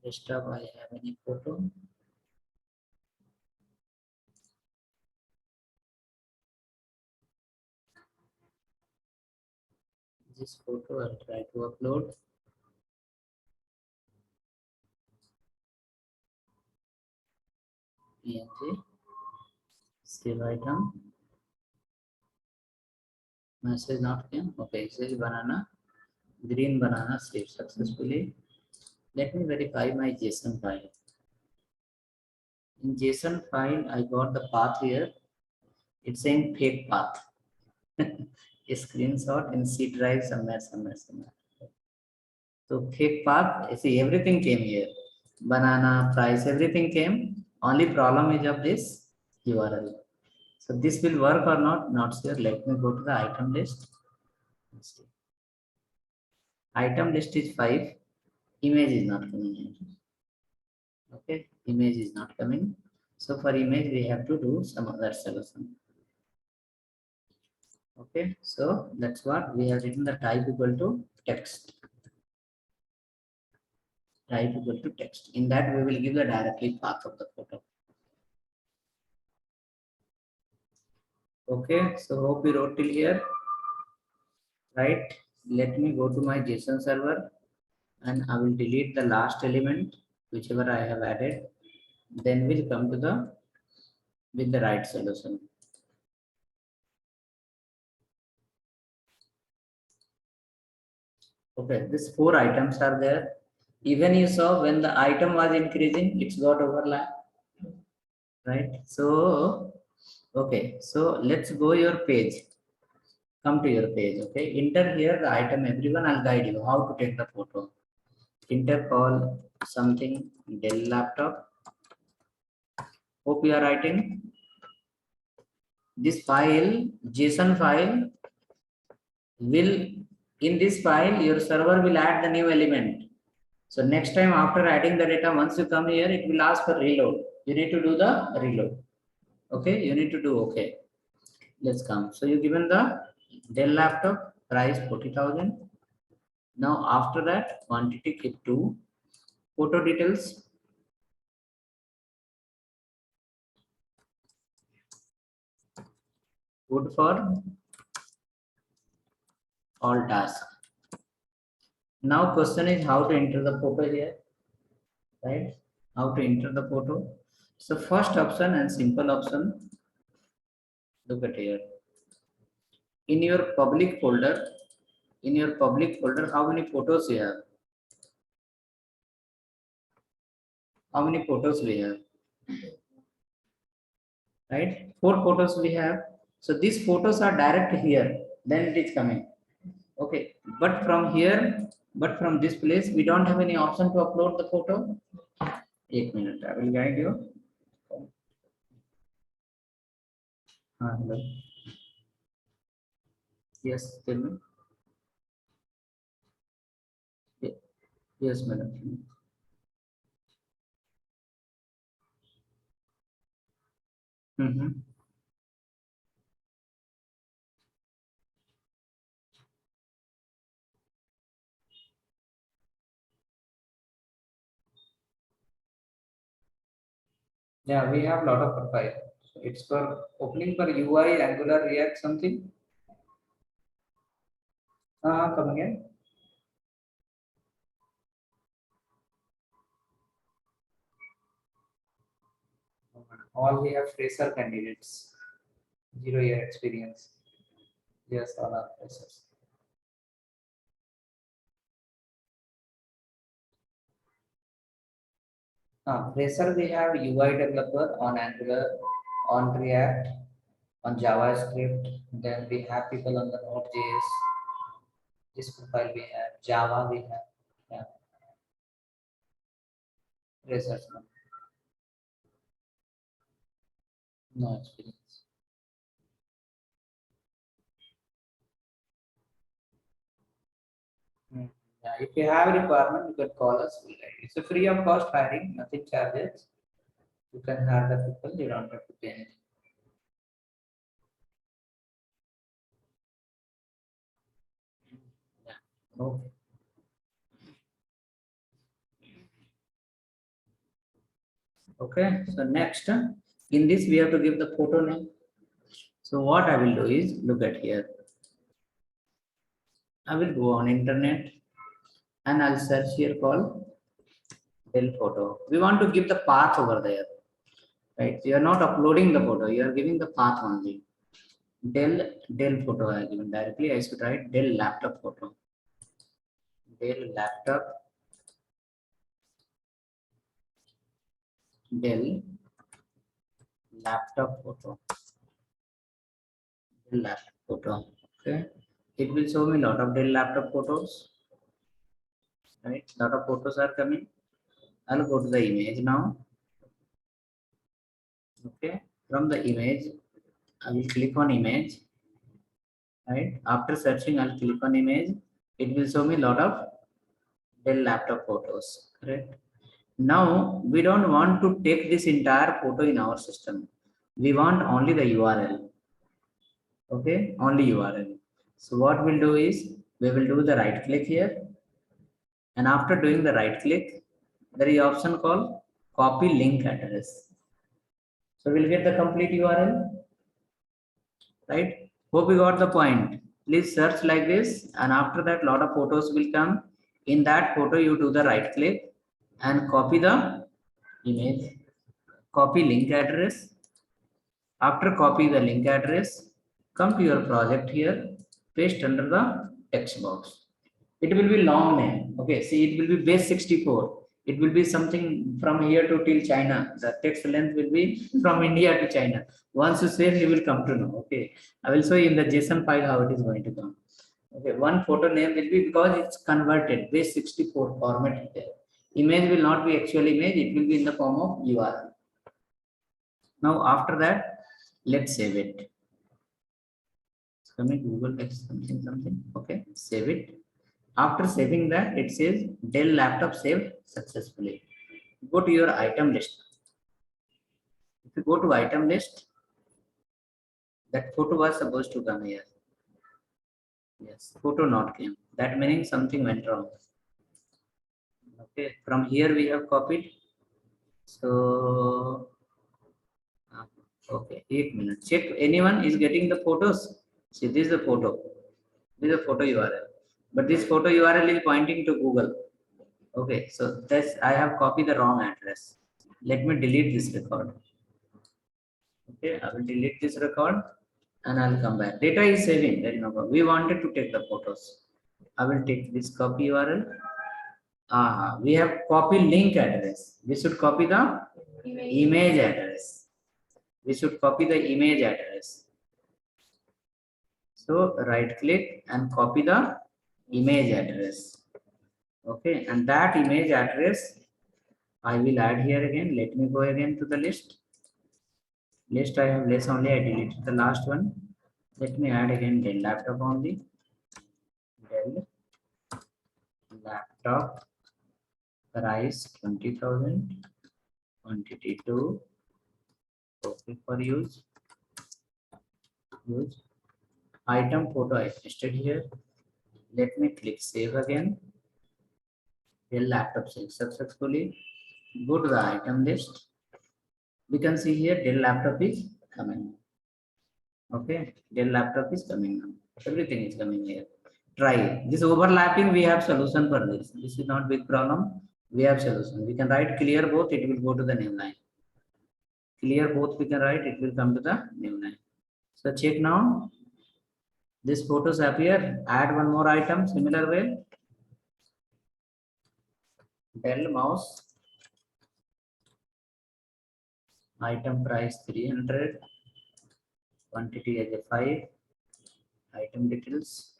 Speaker 1: desktop. I have any photo. This photo I'll try to upload. PNG. Save item. Message not came. Okay, it says banana. Green banana saved successfully. Let me verify my JSON file. In JSON file, I got the path here. It's saying fake path. A screenshot in C drive somewhere. So fake path, see everything came here. Banana, price, everything came. Only problem is of this URL. So this will work or not, not sure. Let me go to the item list. Item list is 5. Image is not coming here. Okay, image is not coming. So for image, we have to do some other solution. Okay, so that's what we have written the type equal to text. Type equal to text. In that, we will give the directly path of the photo. Okay, so hope you wrote till here. Right, let me go to my JSON server and I will delete the last element, whichever I have added. Then we'll come to the with the right solution. Okay, these 4 items are there. Even you saw when the item was increasing, it's got overlap. right? So, okay, so let's go your page. Come to your page, okay? Enter here the item, everyone, I'll guide you how to take the photo. Enter call something Dell laptop. Hope you are writing. This file, JSON file, will, in this file, your server will add the new element. So next time after adding the data, once you come here, it will ask for reload. You need to do the reload. Okay, you need to do okay. Let's come. So you given the Dell laptop price 40,000. Now after that, quantity keep 2. Photo details. Good for all tasks. Now question is how to enter the photo here, right? How to enter the photo. So first option and simple option. Look at here. In your public folder, how many photos you have? How many photos we have? Right? 4 photos we have. So these photos are direct here. Then it is coming. Okay. But from here, but from this place, we don't have any option to upload the photo. 1 minute. I will guide you. Hello. Yes, tell me. Yes, madam. Mm-hmm. Yeah, we have lot of profile. So it's for opening for UI, Angular, React, something. Come again. All we have fresher candidates, 0 year experience. Yes, all are freshers. Fresher we have UI developer on Angular, on React, on JavaScript. Then we have people on the Node.js. This profile we have Java. We have, yeah, freshers. No experience. Yeah, if you have a requirement, you can call us. It's a free of cost hiring, nothing charges. You can hire the people, you don't have to pay anything. Yeah. Okay. Okay, so next, in this we have to give the photo name. So what I will do is, look at here. I will go on internet and I'll search here called Dell photo. We want to give the path over there, right? You are not uploading the photo, you are giving the path only. Dell photo I have given directly. I should write Dell laptop photo. Dell laptop. Dell laptop photo. Dell laptop photo. Okay. It will show me a lot of Dell laptop photos. Right. Lot of photos are coming. I'll go to the image now. Okay. From the image, I will click on image. Right. After searching, I'll click on image. It will show me a lot of Dell laptop photos. Correct. Now we don't want to take this entire photo in our system. We want only the URL. Okay, only URL. So what we'll do is we will do the right click here, and after doing the right click, there is option called copy link address. So we'll get the complete URL, right? Hope you got the point. Please search like this, and after that, lot of photos will come. In that photo, you do the right click and copy the image, copy link address. After copy the link address, come to your project here, paste under the text box. It will be long name. Okay, see, it will be base 64. It will be something from here to till China. The text length will be from India to China. Once you save, you will come to know. Okay, I will show you in the JSON file how it is going to come. Okay, one photo name will be, because it's converted base 64 format is there. Image will not be actual image, it will be in the form of URL. Now after that, let's save it. It's coming Google text something. Okay, save it. After saving that, it says Dell laptop saved successfully. Go to your item list. If you go to item list, that photo was supposed to come here. Yes, photo not came. That meaning something went wrong. Okay, from here we have copied. So, okay, 8 minutes. Check anyone is getting the photos. See, this is the photo. This is a photo URL. But this photo URL is pointing to Google. Okay, so that's, I have copied the wrong address. Let me delete this record. Okay, I will delete this record and I'll come back. Data is saving. There is no problem. We wanted to take the photos. I will take this copy URL. We have copy link address. We should copy the image address. We should copy the image address. So right click and copy the image address. Okay, and that image address I will add here again. Let me go again to the list. List I have less only. I deleted the last one. Let me add again Dell laptop only. Dell laptop price 20,000. Quantity 2. Okay for use. Use. Item photo I pasted here. Let me click save again. Dell laptop saved successfully. Go to the item list. We can see here Dell laptop is coming. Okay, Dell laptop is coming now. Everything is coming here. Try this overlapping. We have solution for this. This is not big problem. We have solution. We can write clear both. It will go to the new line. Clear both. We can write. It will come to the new line. So check now. These photos appear. Add one more item. Similar way. Dell mouse. Item price 300. Quantity as a 5. Item details.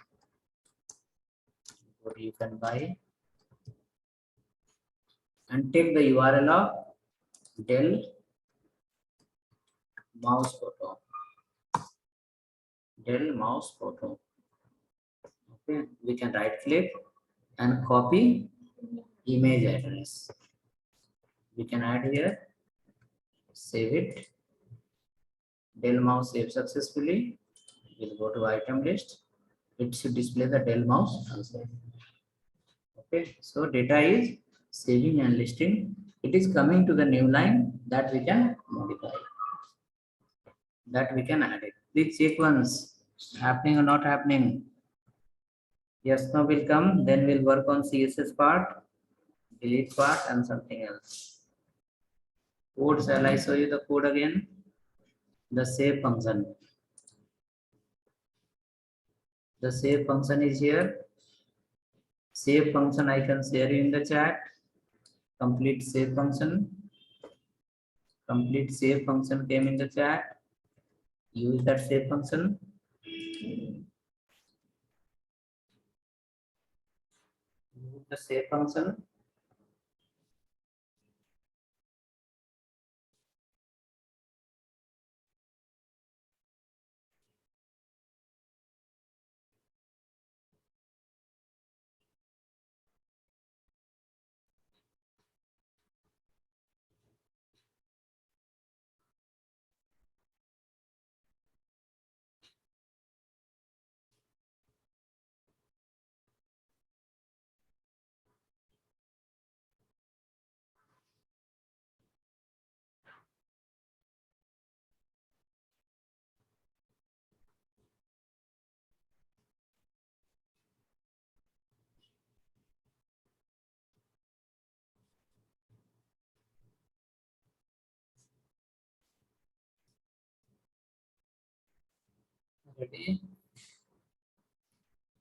Speaker 1: What you can buy. And take the URL of Dell mouse photo. Dell mouse photo. Okay, we can right click and copy image address. We can add here, save it. Dell mouse saved successfully. We'll go to item list. It should display the Dell mouse also. Okay, so data is saving and listing. It is coming to the new line that we can modify. That we can add it. Please check once happening or not happening. Yes, no will come. Then we'll work on CSS part, delete part, and something else. Code, shall I show you the code again? The save function. The save function is here. Save function I can share you in the chat. Complete save function. Complete save function came in the chat. Use that save function. Use the save function. Ready?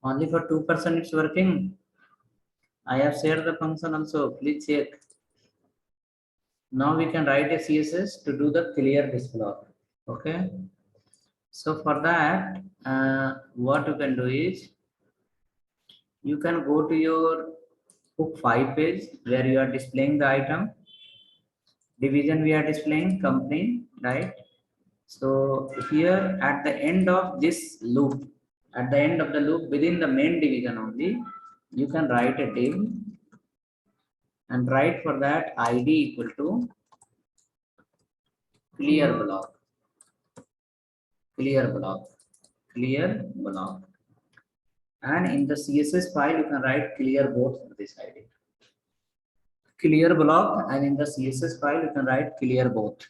Speaker 1: Only for 2% it's working. I have shared the function also. Please check. Now we can write a CSS to do the clear this block. Okay. So for that, what you can do is you can go to your hook 5 page where you are displaying the item. Division we are displaying company, right? So here at the end of this loop, at the end of the loop within the main division only, you can write a div and write for that ID equal to clear block, clear block, clear block. And in the CSS file, you can write clear both for this ID. Clear block, and in the CSS file, you can write clear both.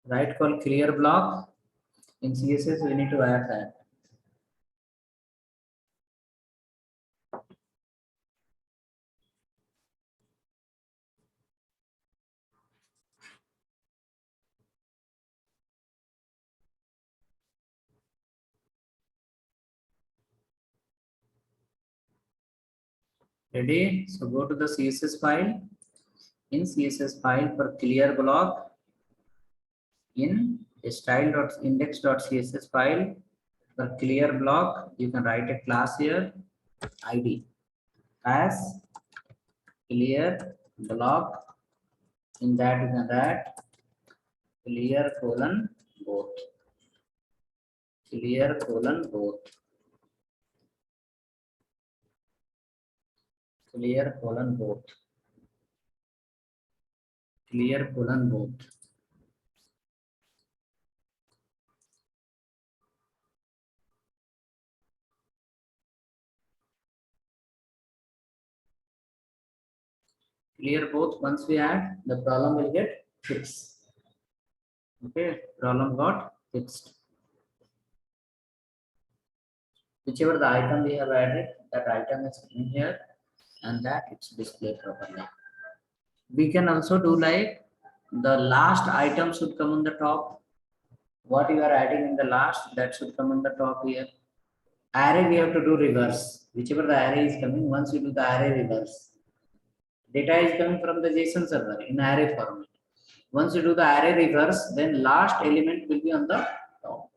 Speaker 1: Right called clear block. In CSS, we need to add that. Ready? So go to the CSS file. In CSS file for clear block, in style.index.css file for clear block, you can write a class here, ID as clear block. In that you can write clear colon both, clear colon both, clear colon both, clear colon both. Clear both. Once we add, the problem will get fixed. Okay, problem got fixed. Whichever the item we have added, that item is in here, and that it's displayed properly. We can also do like the last item should come on the top. What you are adding in the last, that should come on the top here. Array we have to do reverse. Whichever the array is coming, once you do the array reverse, data is coming from the JSON server in array format. Once you do the array reverse, then last element will be on the top.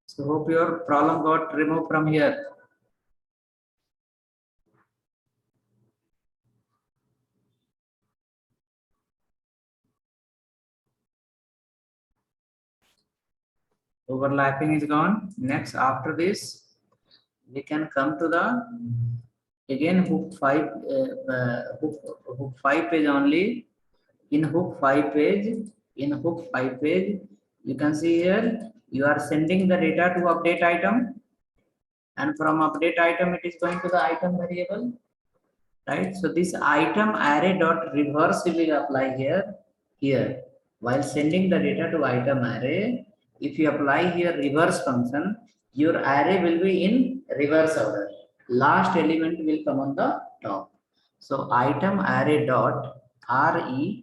Speaker 1: So hope your problem got removed from here. Overlapping is gone. Next, after this, we can come to the again hook 5 page only. In hook 5 page, you can see here you are sending the data to update item, and from update item it is going to the item variable, right? So this item array dot reverse will apply here while sending the data to item array. If you apply here reverse function, your array will be in reverse order. Last element will come on the top. So item array dot reverse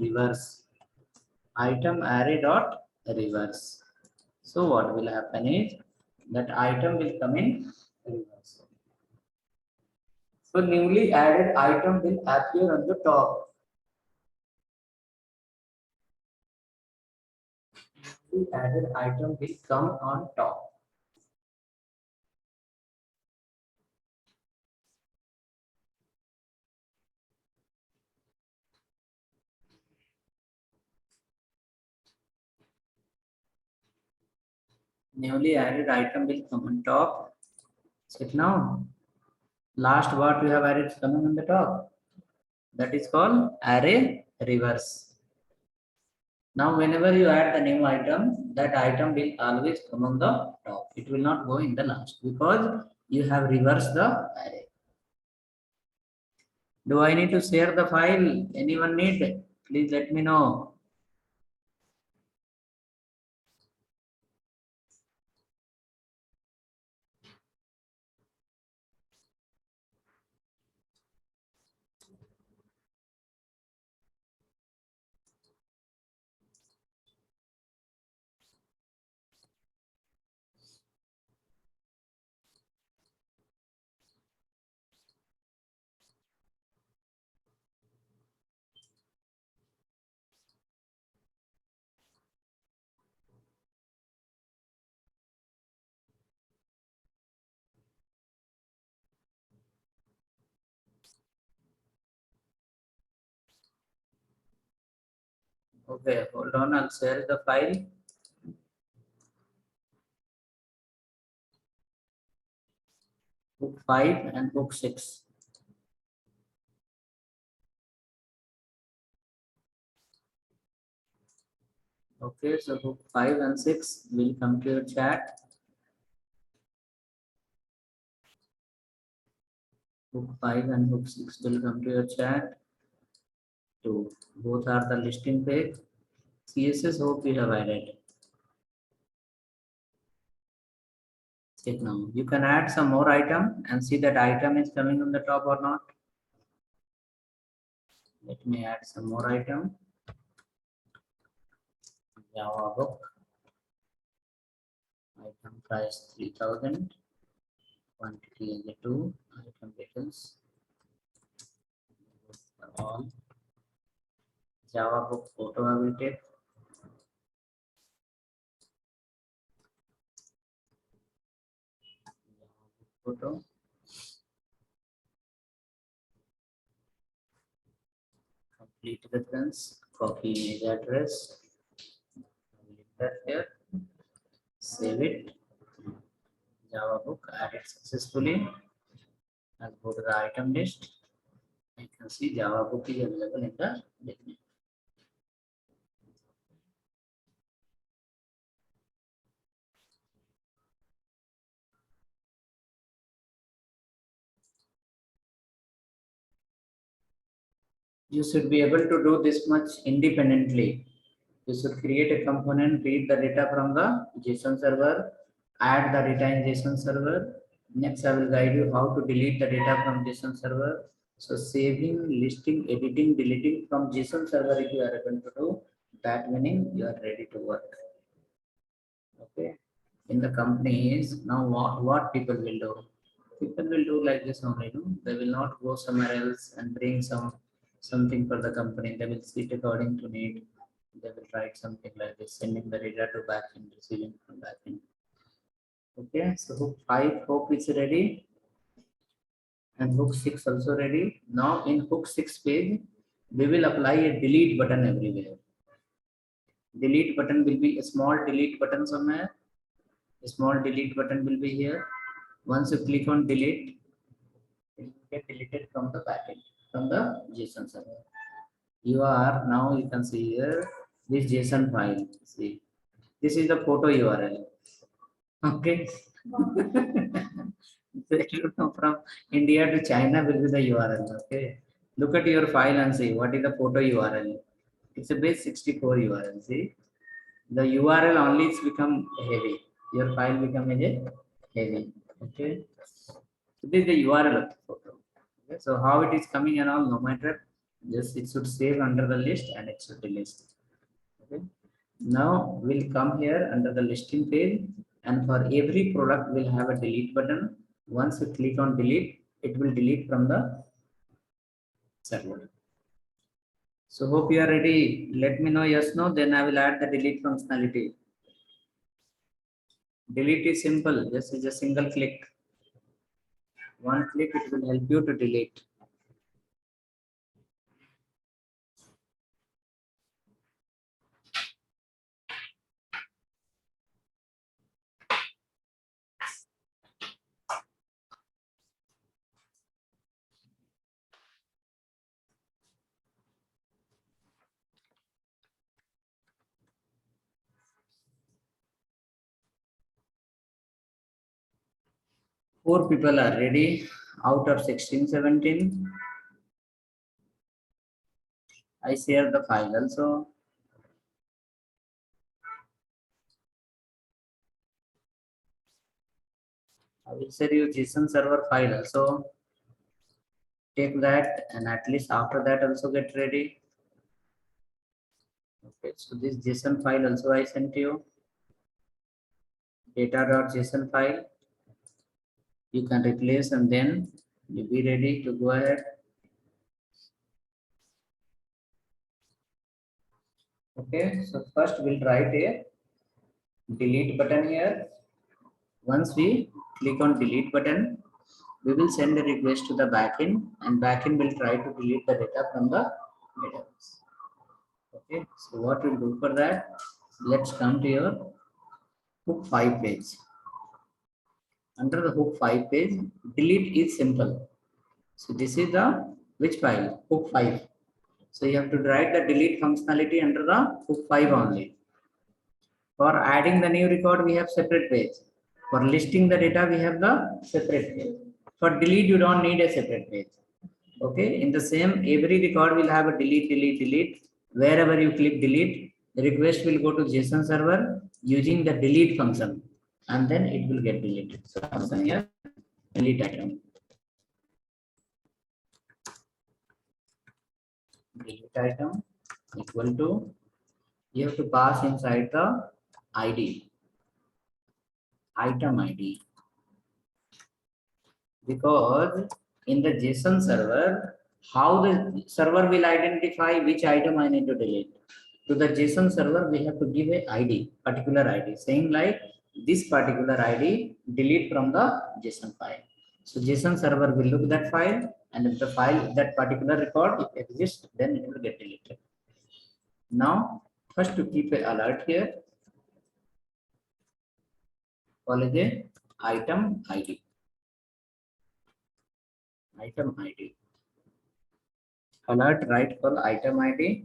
Speaker 1: reverse item array dot reverse. So what will happen is that item will come in reverse. So newly added item will appear on the top. Newly added item will come on top. Newly added item will come on top. Check now. Last what we have added is coming on the top. That is called array reverse. Now whenever you add the new item, that item will always come on the top. It will not go in the last because you have reversed the array. Do I need to share the file? Anyone need? Please let me know. Okay, hold on, I'll share the file. Book 5 and book 6. Okay, so book 5 and 6 will come to your chat. Book 5 and book 6 will come to your chat. So both are the listing page. CSS hope you have added. Check now. You can add some more item and see that item is coming on the top or not. Let me add some more item. Java book. Item price 3000. Quantity is a 2. Item details. All. Java book photo I will take. Photo. Complete reference. Copy image address. Leave that here. Save it. Java book added successfully. I'll go to the item list. You can see Java book is available in the list. You should be able to do this much independently. You should create a component, read the data from the JSON server, add the data in JSON server. Next, I will guide you how to delete the data from JSON server. So saving, listing, editing, deleting from JSON server, if you are able to do that, meaning you are ready to work. Okay. In the companies, now what people will do? People will do like this only. No? They will not go somewhere else and bring something for the company. They will sit according to need. They will write something like this, sending the data to backend, receiving from backend. Okay, so hook 5 hook is ready, and hook 6 also ready. Now in hook 6 page, we will apply a delete button everywhere. Delete button will be a small delete button somewhere. A small delete button will be here. Once you click on delete, it will get deleted from the backend, from the JSON server. You are now, you can see here this JSON file. See, this is the photo URL. Okay. From India to China will be the URL. Okay. Look at your file and see what is the photo URL. It's a base 64 URL. See, the URL only is become heavy. Your file become a heavy. Okay. So this is the URL of the photo. Okay. So how it is coming and all, no matter. Just it should save under the list and it should delete. Okay. Now we'll come here under the listing page, and for every product we'll have a delete button. Once you click on delete, it will delete from the server. So hope you are ready. Let me know yes, no, then I will add the delete functionality. Delete is simple, just is a single click. One click, it will help you to delete. Four people are ready out of 16, 17. I share the file also. I will share you JSON server file also. Take that, and at least after that also get ready. Okay, so this JSON file also I sent you. Data.json file. You can replace and then you be ready to go ahead. Okay, so first we'll write a delete button here. Once we click on delete button, we will send a request to the backend, and backend will try to delete the data from the database. Okay, so what we'll do for that? Let's come to your hook 5 page. Under the hook 5 page, delete is simple. So this is the which file? Hook 5. So you have to write the delete functionality under the hook 5 only. For adding the new record, we have separate page. For listing the data, we have the separate page. For delete, you don't need a separate page. Okay, in the same, every record will have a delete, delete, delete. Wherever you click delete, the request will go to JSON server using the delete function, and then it will get deleted. So function here, delete item. Delete item equal to, you have to pass inside the ID, item ID. Because in the JSON server, how the server will identify which item I need to delete. To the JSON server, we have to give a ID, particular ID, saying like this particular ID delete from the JSON file. So JSON server will look that file, and if the file, that particular record, if exists, then it will get deleted. Now, first to keep an alert here, call it a item ID. Item ID. Alert right call item ID.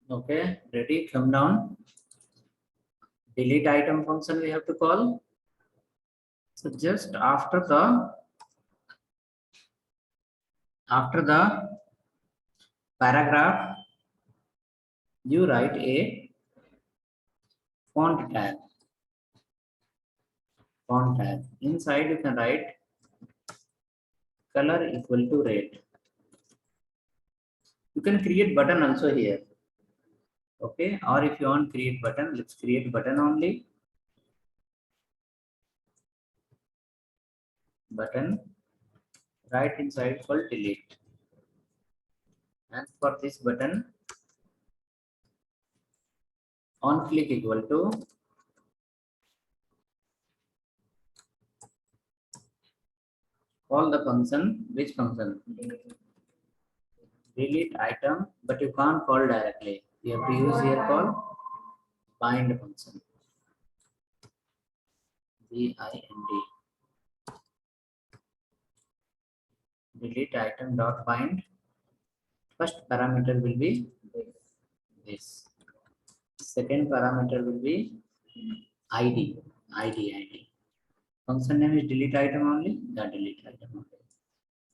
Speaker 1: Okay, ready? Come down. Delete item function we have to call. So just after the paragraph, you write a font tag. Font tag. Inside you can write color equal to red. You can create button also here. Okay, or if you want create button, let's create button only. Button. Right inside called delete. And for this button, on click equal to call the function. Which function? Delete item, but you can't call directly. You have to use here call bind function. BIND. Delete item dot bind. First parameter will be this. Second parameter will be ID. ID. Function name is delete item only. The delete item only.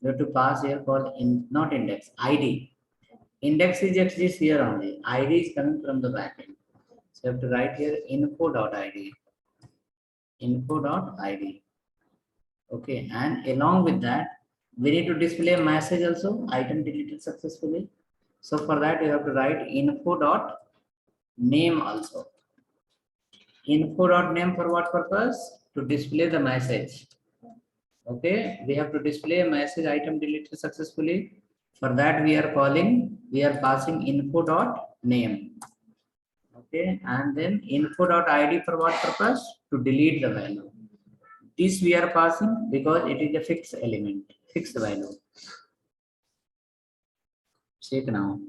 Speaker 1: You have to pass here called in, not index, ID. Index is exists here only. ID is coming from the backend. So you have to write here info.id. Info.id. Okay, and along with that, we need to display a message also, item deleted successfully. So for that, you have to write info.name also. Info.name for what purpose? To display the message. Okay, we have to display a message item deleted successfully. For that, we are passing info.name. Okay, and then info.id for what purpose? To delete the value. This we are passing because it is a fixed element, fixed value. Check now.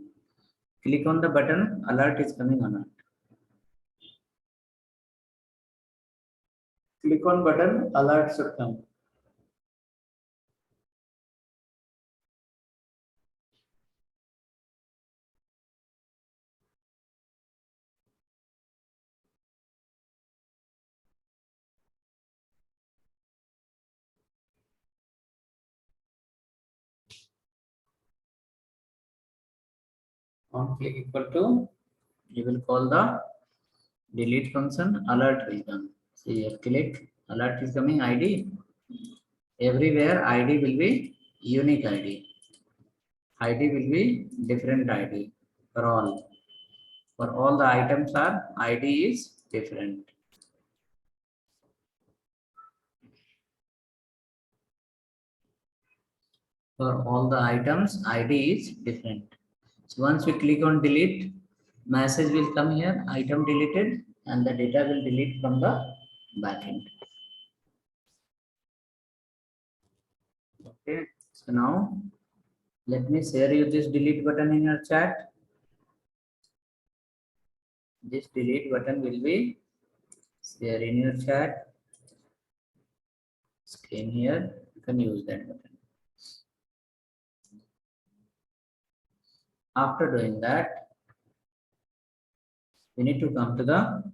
Speaker 1: Click on the button, alert is coming or not. Click on button, alert should come. On click equal to, you will call the delete function, alert will come. See here, click, alert is coming, ID. Everywhere ID will be unique ID. ID will be different ID for all. For all the items are ID is different. For all the items, ID is different. So once we click on delete, message will come here, item deleted, and the data will delete from the backend. Okay, so now let me share you this delete button in your chat. This delete button will be there in your chat. Screen here, you can use that button. After doing that, we need to come to the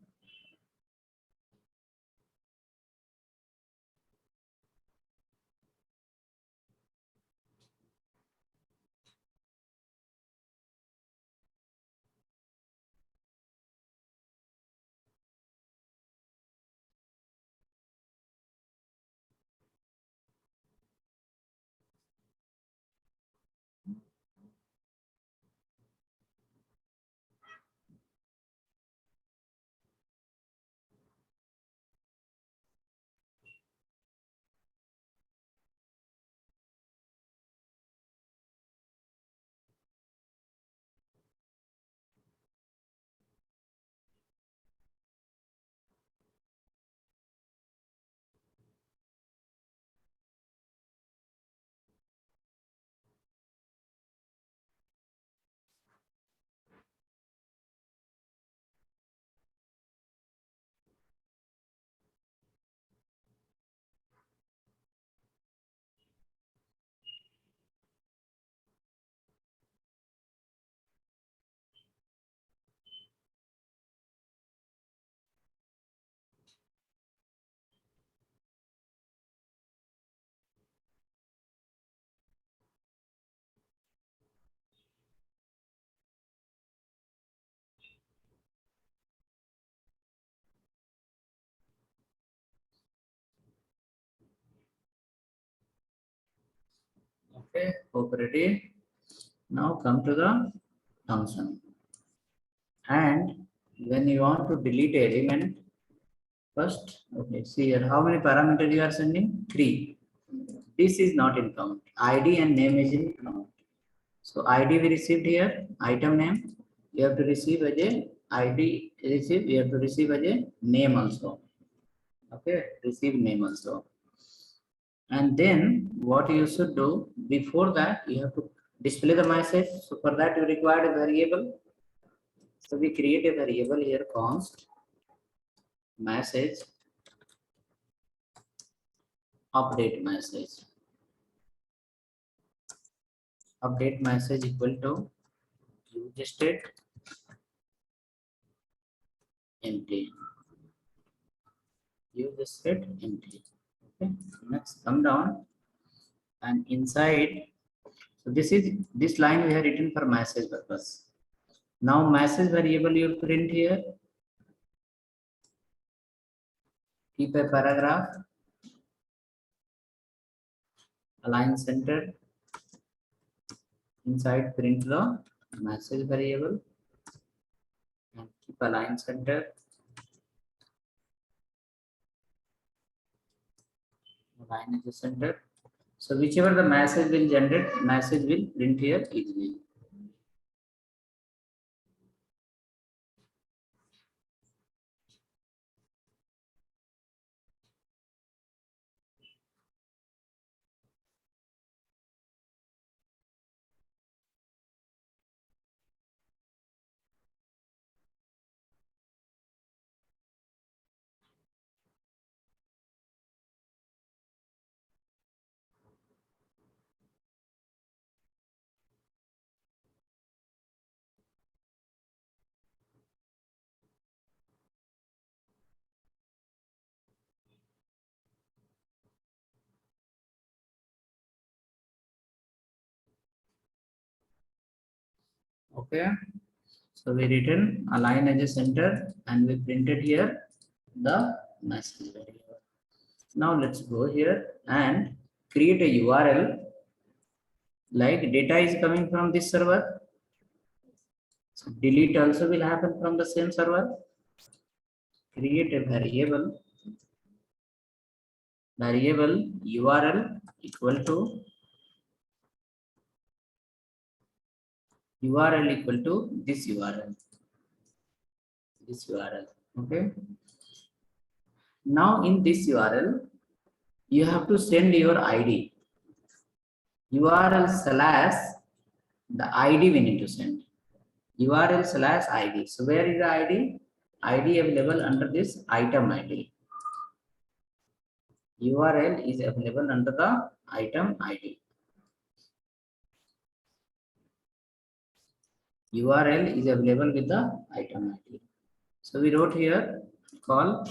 Speaker 1: okay, hope ready. Now come to the function. And when you want to delete an element, first, okay, see here, how many parameters you are sending? 3. This is not in count. ID and name is in count. So ID we received here, item name, you have to receive as a ID receive, you have to receive as a name also. Okay, receive name also. And then what you should do before that, you have to display the message. So for that you require a variable. So we create a variable here, const message update message. Update message equal to use state empty. Use state empty. Okay. Next, come down and inside. So this line we have written for message purpose. Now message variable you print here. Keep a paragraph. Align center. Inside print the message variable and keep align center. Align at the center. So whichever the message will generate, message will print here easily. Okay. So we written align as a center and we printed here the message variable. Now let's go here and create a URL like data is coming from this server. So delete also will happen from the same server. create a variable URL equal to this URL. Okay. Now in this URL, you have to send your ID. URL slash the ID we need to send. URL slash ID. So where is the ID? ID available under this item ID. URL is available under the item ID. URL is available with the item ID. So we wrote here call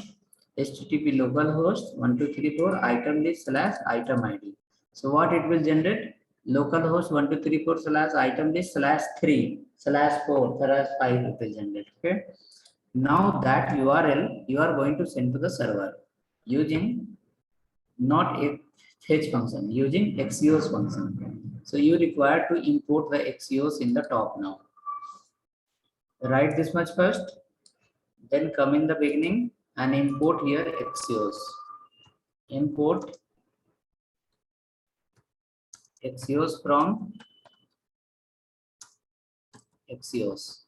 Speaker 1: HTTP localhost 1234 item list slash item ID. So what it will generate? Localhost 1234 slash item list slash 3 slash 4 slash 5 it will generate. Okay. Now that URL you are going to send to the server using not a fetch function, using Axios function. So you require to import the Axios in the top now. Write this much first, then come in the beginning and import here Axios. Import Axios from Axios.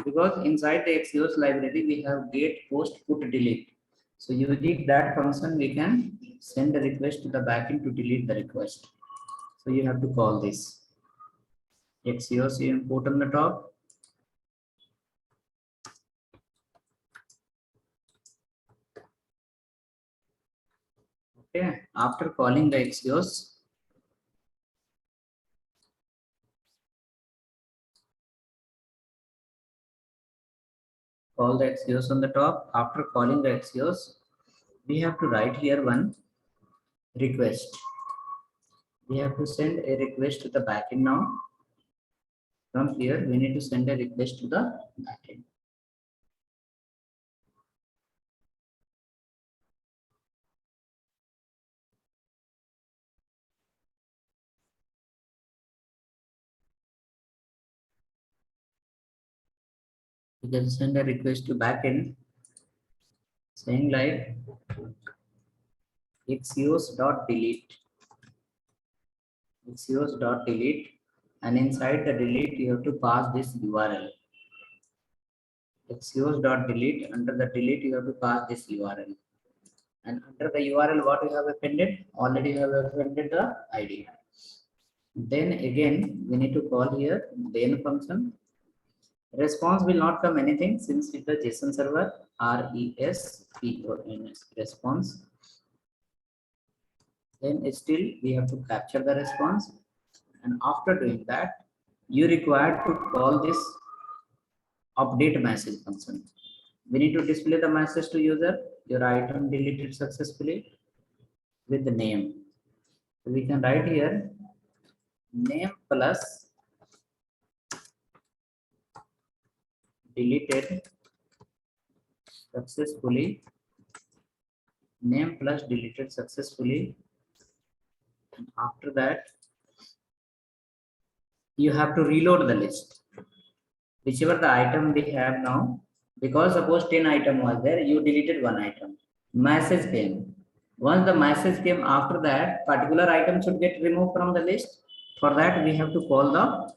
Speaker 1: Because inside the Axios library we have get, post, put, delete. So using that function we can send a request to the backend to delete the request. So you have to call this Axios, you import on the top. Okay, after calling the Axios, call the Axios on the top. After calling the Axios, we have to write here one request. We have to send a request to the backend now. From here, we need to send a request to the backend. You can send a request to backend saying like axios.delete, and inside the delete you have to pass this URL. Axios.delete, under the delete you have to pass this URL. And under the URL, what you have appended? Already you have appended the ID. Then again, we need to call here then function. Response will not come anything since it's the JSON server. RESPONS response. Then still we have to capture the response. And after doing that, you require to call this update message function. We need to display the message to user. Your item deleted successfully with the name. So we can write here name plus deleted successfully, name plus deleted successfully, and after that you have to reload the list whichever the item we have now. Because suppose 10 item was there, you deleted one item, message came. Once the message came, after that particular item should get removed from the list. For that we have to call the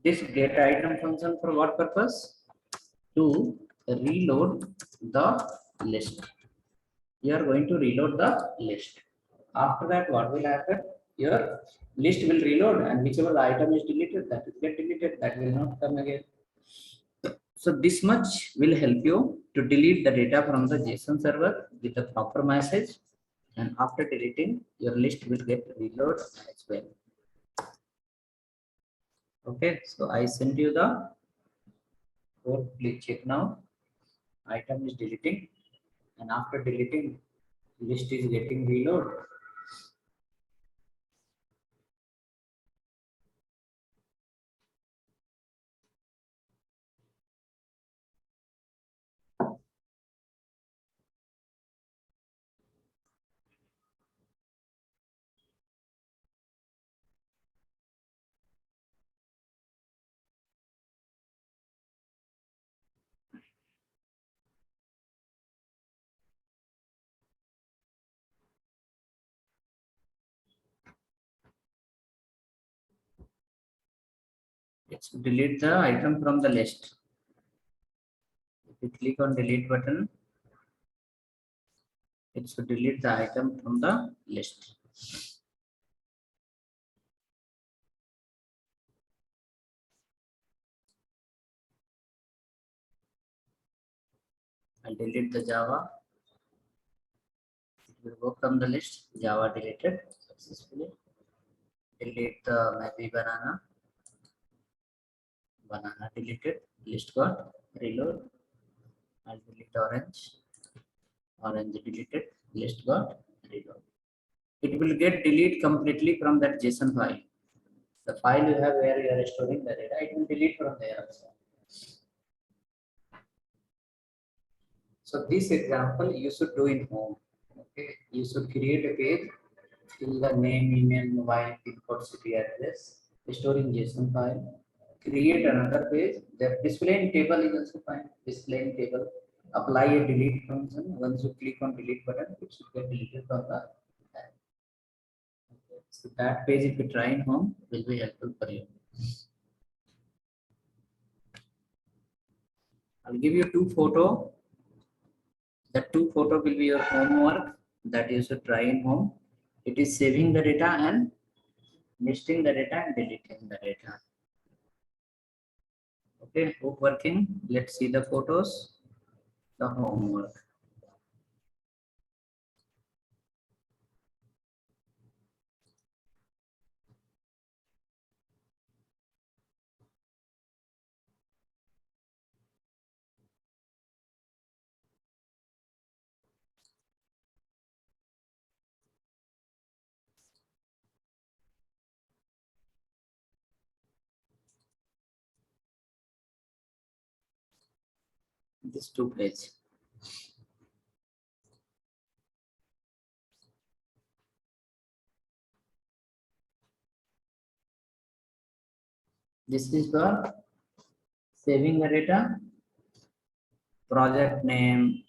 Speaker 1: this get item function. For what purpose? To reload the list. You are going to reload the list. After that, what will happen? Your list will reload, and whichever the item is deleted, that will get deleted, that will not come again. So this much will help you to delete the data from the JSON server with the proper message, and after deleting, your list will get reloaded as well. Okay, so I sent you the code. Please check now. Item is deleting, and after deleting, list is getting reloaded. It's delete the item from the list. If you click on delete button, it should delete the item from the list. I'll delete the Java. It will go from the list. Java deleted successfully. Delete the maybe banana. Banana deleted. List got reload. I'll delete orange. Orange deleted. List got reload. It will get delete completely from that JSON file. The file you have where you are storing the data, it will delete from there also. So this example you should do in home. Okay, you should create a page, fill the name, email, mobile, pin code, city address, store in JSON file. Create another page. The display in table is also fine. Display in table. Apply a delete function. Once you click on delete button, it should get deleted from the file. Okay. So that page, if you try in home, will be helpful for you. I'll give you two photo. The two photo will be your homework that you should try in home. It is saving the data and listing the data and deleting the data. Okay, hope working. Let's see the photos. The homework. This two page. This is for saving the data, project name.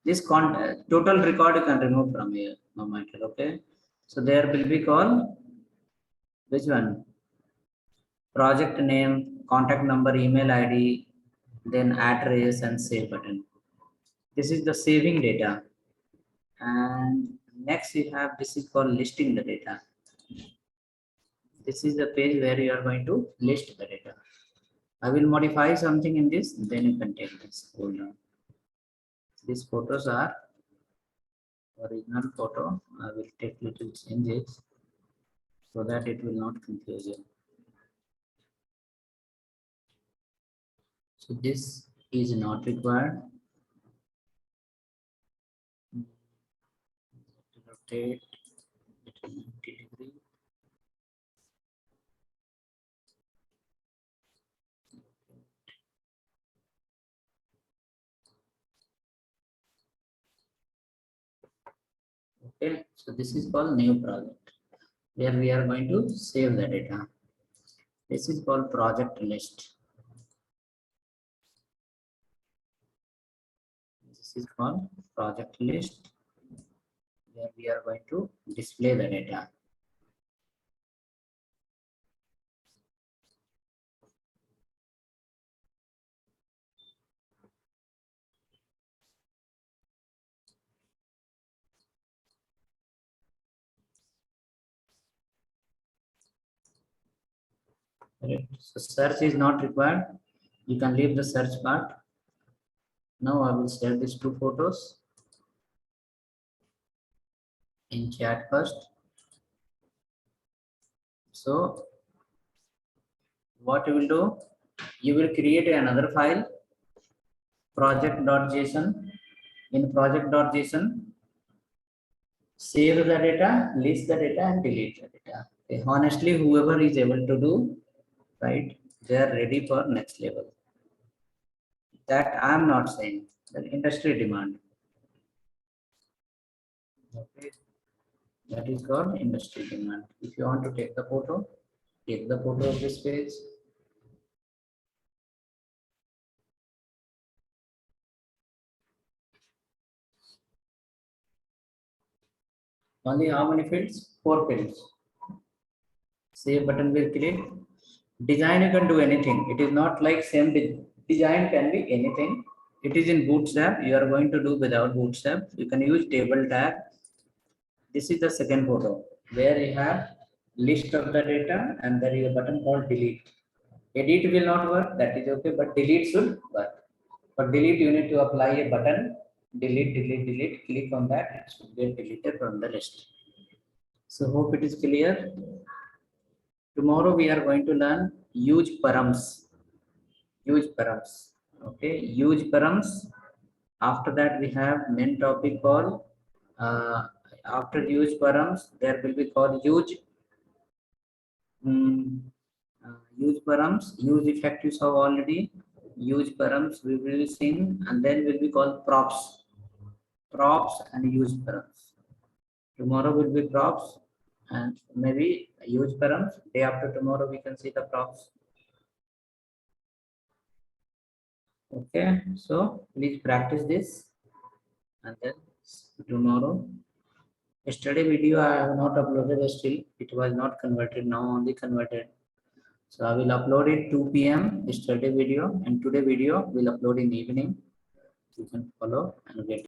Speaker 1: This total record you can remove from here, no matter. Okay, so there will be called which one? Project name, contact number, email ID, then address and save button. This is the saving data. And next we have this is called listing the data. This is the page where you are going to list the data. I will modify something in this, then you can take this. Hold on. These photos are original photo. I will take little changes so that it will not confuse you. So this is not required. Rotate between 90 degree. Okay, so this is called new project where we are going to save the data. This is called project list. This is called project list where we are going to display the data. Correct. So search is not required. You can leave the search part. Now I will share these two photos in chat first. So what you will do, you will create another file, project.json. In project.json, save the data, list the data, and delete the data. Okay. Honestly, whoever is able to do, right, they are ready for next level. That I am not saying, that industry demand. Okay. That is called industry demand. If you want to take the photo of this page. Only how many fields? 4 fields. Save button will click. Design you can do anything. It is not like same design can be anything. It is in Bootstrap. You are going to do without Bootstrap. You can use table tag. This is the second photo where you have list of the data and there is a button called delete. Edit will not work, that is okay, but delete should work. For delete, you need to apply a button, delete, delete, delete, click on that, it should get deleted from the list. So hope it is clear. Tomorrow we are going to learn huge params. Huge params. Okay, huge params. After that, we have main topic called after huge params, there will be called huge huge params, huge effect you saw already. Huge params we will be seeing, and then will be called props. Props and huge params. Tomorrow will be props, and maybe huge params. Day after tomorrow we can see the props. Okay, so please practice this, and then tomorrow. Yesterday video I have not uploaded still. It was not converted. Now only converted. So I will upload it 2 p.m. yesterday video, and today video will upload in evening. You can follow and get